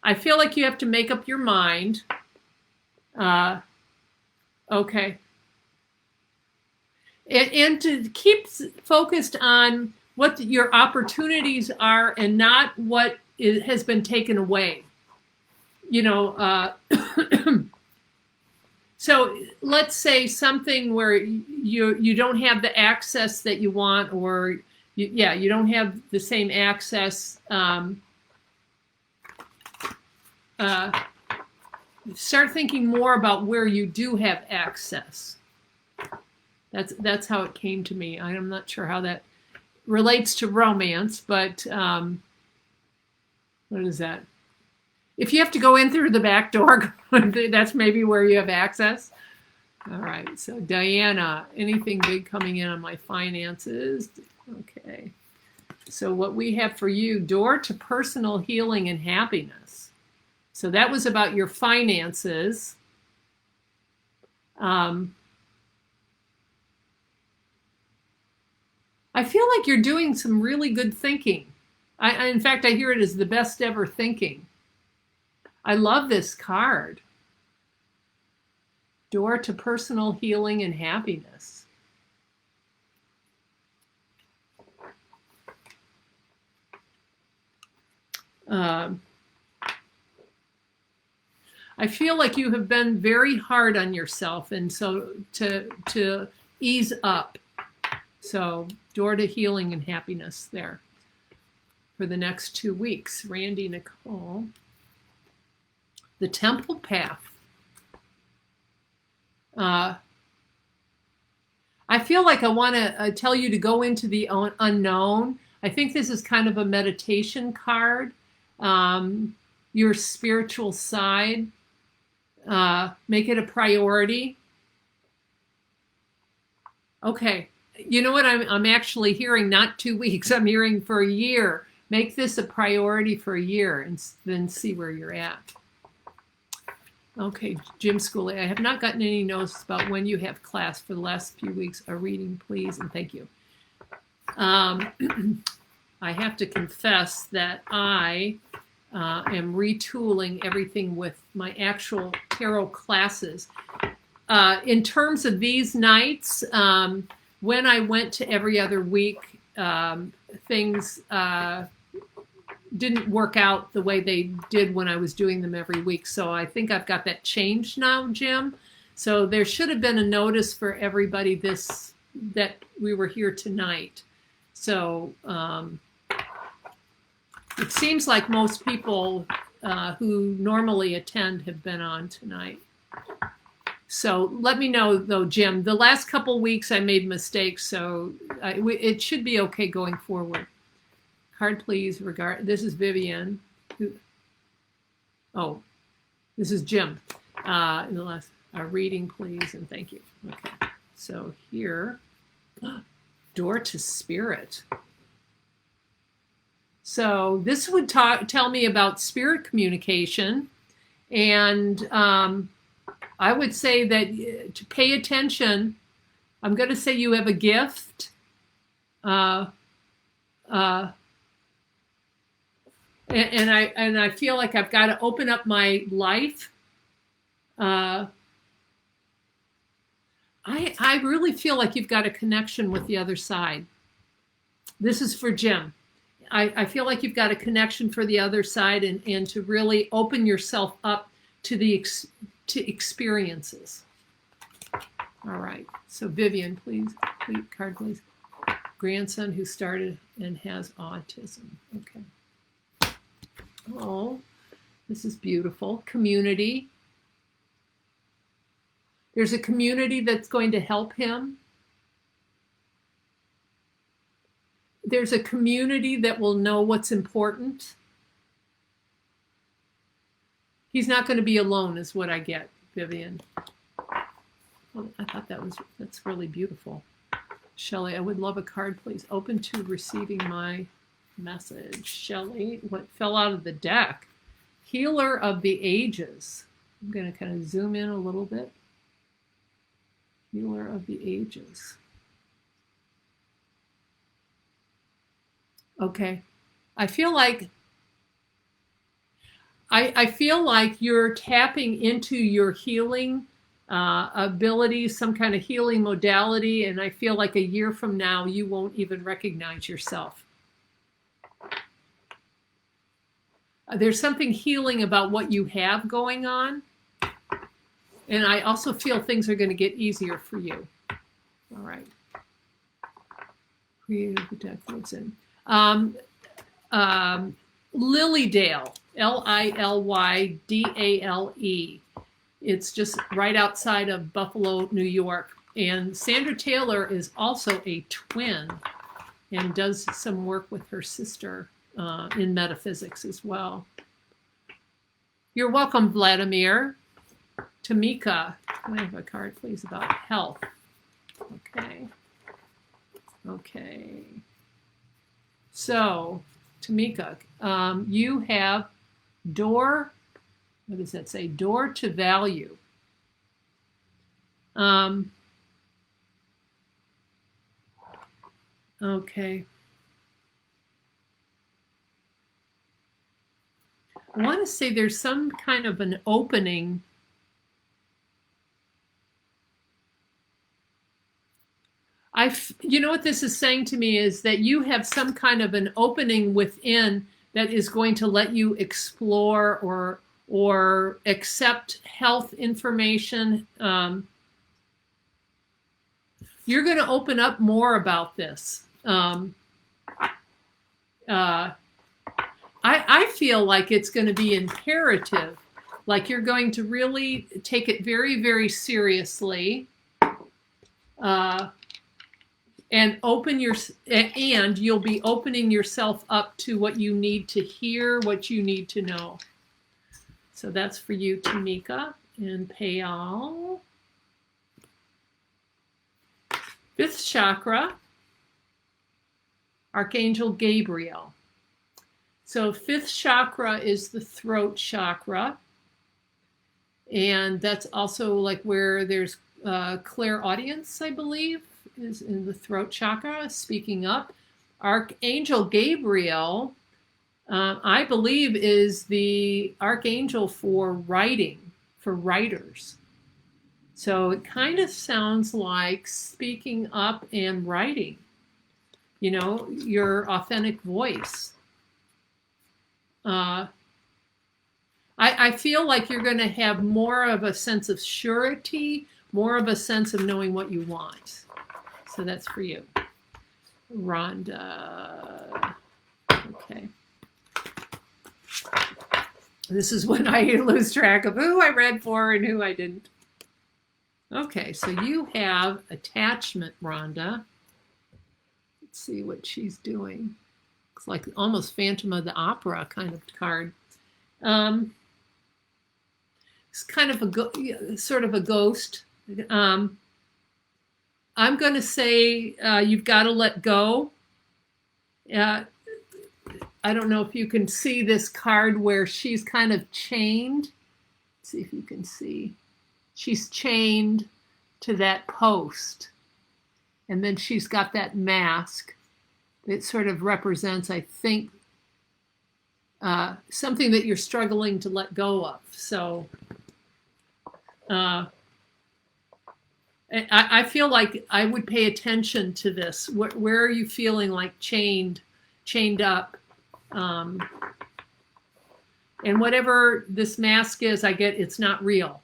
I feel like you have to make up your mind. Okay. And to keep focused on what your opportunities are and not what has been taken away. So let's say something where you don't have the access that you want, or you don't have the same access. Start thinking more about where you do have access. That's how it came to me. I'm not sure how that relates to romance, but what is that? If you have to go in through the back door, that's maybe where you have access. All right, so Diana, anything big coming in on my finances? Okay, so what we have for you, door to personal healing and happiness. So that was about your finances. I feel like you're doing some really good thinking. In fact, I hear it as the best ever thinking. I love this card. Door to personal healing and happiness. I feel like you have been very hard on yourself, and so to ease up. So door to healing and happiness there for the next 2 weeks. Randy, Nicole. The Temple Path. I feel like I want to tell you to go into the unknown. I think this is kind of a meditation card. Your spiritual side. Make it a priority. Okay. You know what I'm actually hearing? Not 2 weeks. I'm hearing for a year. Make this a priority for a year and then see where you're at. Okay, Jim Schooley, I have not gotten any notes about when you have class for the last few weeks. A reading, please, and thank you. I have to confess that I am retooling everything with my actual tarot classes. In terms of these nights, when I went to every other week, things didn't work out the way they did when I was doing them every week. So I think I've got that changed now, Jim. So there should have been a notice for everybody that we were here tonight. So it seems like most people who normally attend have been on tonight. So let me know, though, Jim. The last couple weeks I made mistakes, so it should be okay going forward. Card, please. This is Vivian. Oh, this is Jim. In the last reading, please, and thank you. Okay, so here, door to spirit. So this would tell me about spirit communication, and I would say that to pay attention. I'm going to say you have a gift. And I feel like I've got to open up my life Uh, I really feel like you've got a connection with the other side. This is for Jim. I feel like you've got a connection for the other side, and to really open yourself up to to experiences. All right. So Vivian, please, card, please. Grandson who started and has autism. Okay. Oh, this is beautiful. Community. There's a community that's going to help him. There's a community that will know what's important. He's not going to be alone, is what I get, Vivian. Well, I thought that's really beautiful. Shelley, I would love a card, please. Open to receiving my message. Shelley, what fell out of the deck? Healer of the Ages. I'm going to kind of zoom in a little bit. Healer of the Ages. Okay. I feel like you're tapping into your healing abilities, some kind of healing modality, and I feel like a year from now you won't even recognize yourself. There's something healing about what you have going on, and I also feel things are going to get easier for you. All right. Creative deck what's in. Lilydale, Lilydale. It's just right outside of Buffalo, New York. And Sandra Taylor is also a twin and does some work with her sister in metaphysics as well. You're welcome, Vladimir. Tamika, can I have a card, please, about health? Okay. Okay. So, Tamika, you have door, what does that say? Door to value. Okay. I want to say there's some kind of an opening. You know what this is saying to me is that you have some kind of an opening within that is going to let you explore or accept health information. You're going to open up more about this. I feel like it's going to be imperative, like you're going to really take it very, very seriously. And you'll be opening yourself up to what you need to hear, what you need to know. So that's for you, Tamika and Payal. Fifth chakra, Archangel Gabriel. So fifth chakra is the throat chakra. And that's also like where there's clairaudience, I believe, is in the throat chakra, speaking up. Archangel Gabriel, I believe, is the archangel for writing, for writers. So it kind of sounds like speaking up and writing, you know, your authentic voice. I feel like you're going to have more of a sense of surety, more of a sense of knowing what you want. So that's for you. Rhonda. Okay. This is when I lose track of who I read for and who I didn't. Okay, so you have attachment, Rhonda. Let's see what she's doing. Looks like almost Phantom of the Opera kind of card. It's kind of sort of a ghost. I'm going to say you've got to let go. I don't know if you can see this card where she's kind of chained. Let's see if you can see. She's chained to that post. And then she's got that mask that sort of represents, I think, something that you're struggling to let go of. So Uh, I feel like I would pay attention to this. Where are you feeling like chained up? Um, and whatever this mask is, I get it's not real.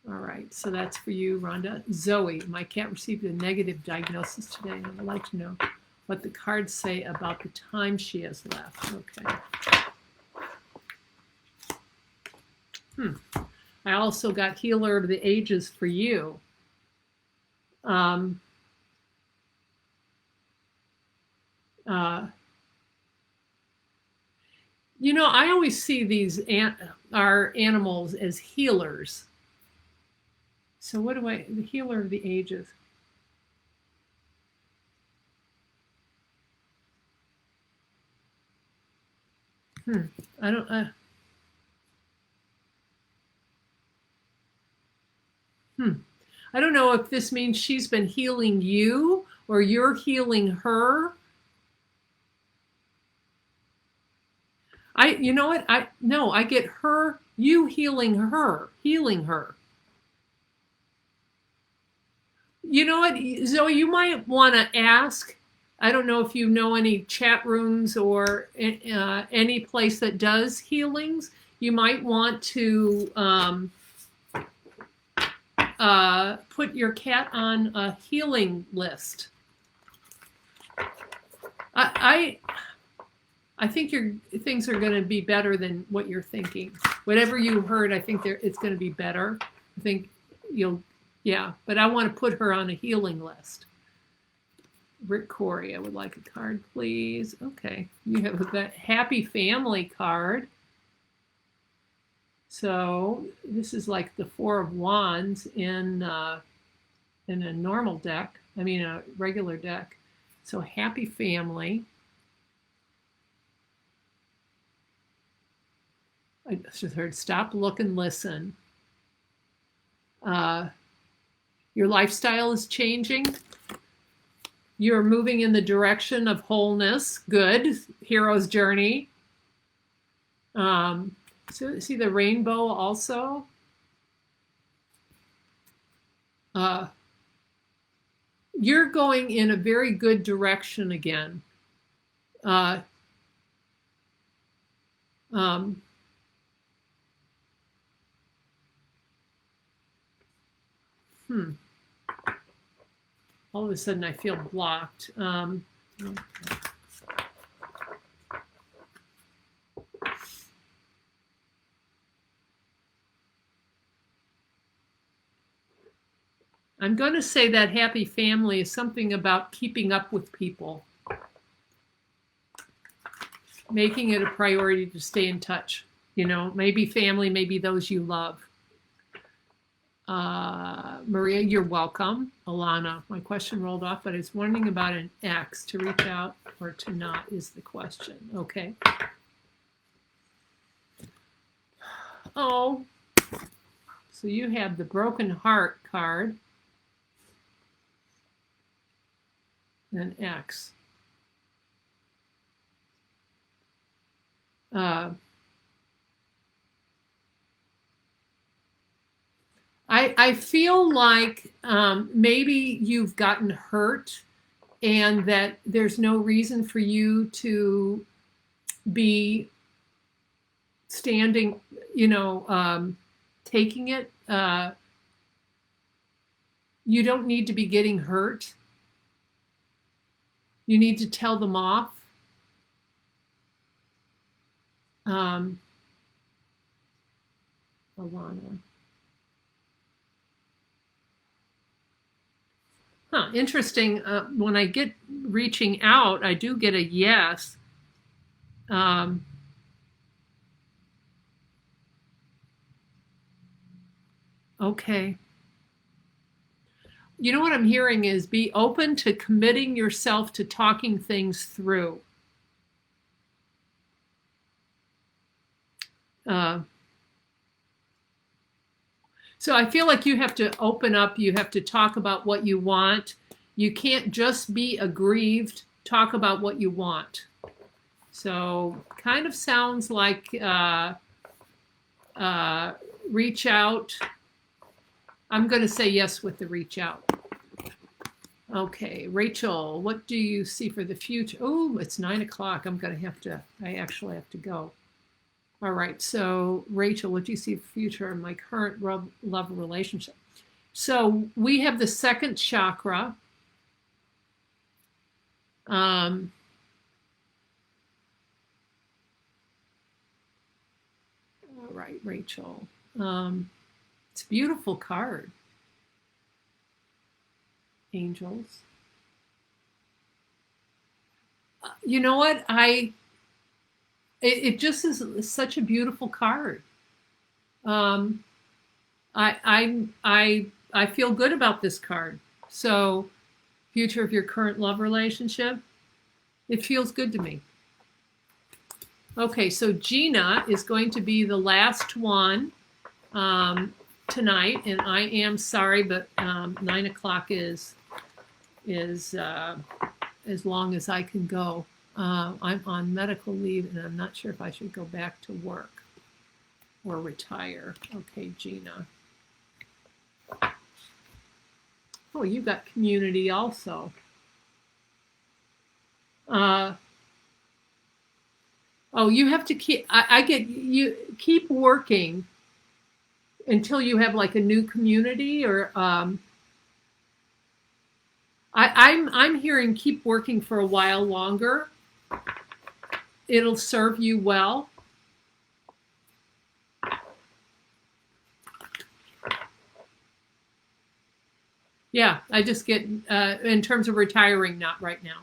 All right, so that's for you, Rhonda. Zoe, my cat received a negative diagnosis today, and I'd like to know what the cards say about the time she has left. Okay. I also got Healer of the Ages for you. You know, I always see these our animals as healers. So what do the Healer of the Ages? I don't. I don't know if this means she's been healing you or you're healing her. You know what? I get her, you healing her. You know what, Zoe, you might want to ask. I don't know if you know any chat rooms or any place that does healings. You might want to put your cat on a healing list. I think things are going to be better than what you're thinking. Whatever you heard, I think it's going to be better. I think yeah, but I want to put her on a healing list. Rick Corey, I would like a card, please. Okay, you have that Happy Family card. So this is like the Four of Wands in a normal deck. I mean, a regular deck. So Happy Family. I just heard stop, look, and listen. Your lifestyle is changing. You're moving in the direction of wholeness. Good. Hero's journey. So see the rainbow also. You're going in a very good direction again. All of a sudden I feel blocked. Okay. I'm going to say that Happy Family is something about keeping up with people. Making it a priority to stay in touch. You know, maybe family, maybe those you love. Maria, you're welcome. Alana, my question rolled off, but I was wondering about an ex. To reach out or to not is the question. Okay. Oh, so you have the Broken Heart card. And X. I feel like maybe you've gotten hurt and that there's no reason for you to be standing, taking it. You don't need to be getting hurt. You need to tell them off. Alana. Interesting. When I get reaching out, I do get a yes. Okay. You know what I'm hearing is be open to committing yourself to talking things through. So I feel like you have to open up. You have to talk about what you want. You can't just be aggrieved. Talk about what you want. So kind of sounds like reach out. I'm going to say yes with the reach out. Okay, Rachel, what do you see for the future? Oh, it's 9 o'clock. I actually have to go. All right, so Rachel, what do you see for the future in my current love relationship? So we have the second chakra. All right, Rachel. It's a beautiful card. Angels. You know what? It just is such a beautiful card. Um, I feel good about this card. So, future of your current love relationship, it feels good to me. Okay, so Gina is going to be the last one tonight, and I am sorry, but 9 o'clock is as long as I can go. I'm on medical leave, and I'm not sure if I should go back to work or retire. Okay, Gina. Oh, you got community also. Oh, you have to keep. I get you keep working until you have like a new community, or I'm hearing keep working for a while longer. It'll serve you well. Yeah, I just get in terms of retiring, not right now.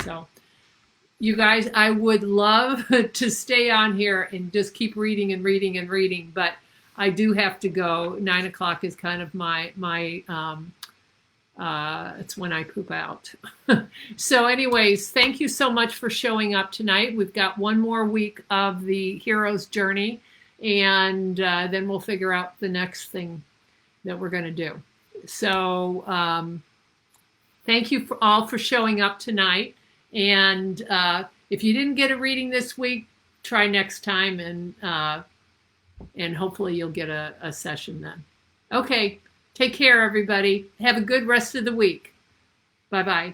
So, you guys, I would love to stay on here and just keep reading and reading and reading, but I do have to go. 9 o'clock is kind of my it's when I poop out. So anyways, thank you so much for showing up tonight. We've got one more week of the hero's journey, and then we'll figure out the next thing that we're going to do. So thank you all for showing up tonight. And if you didn't get a reading this week, try next time, and hopefully you'll get a session then. Okay. Take care, everybody. Have a good rest of the week. Bye-bye.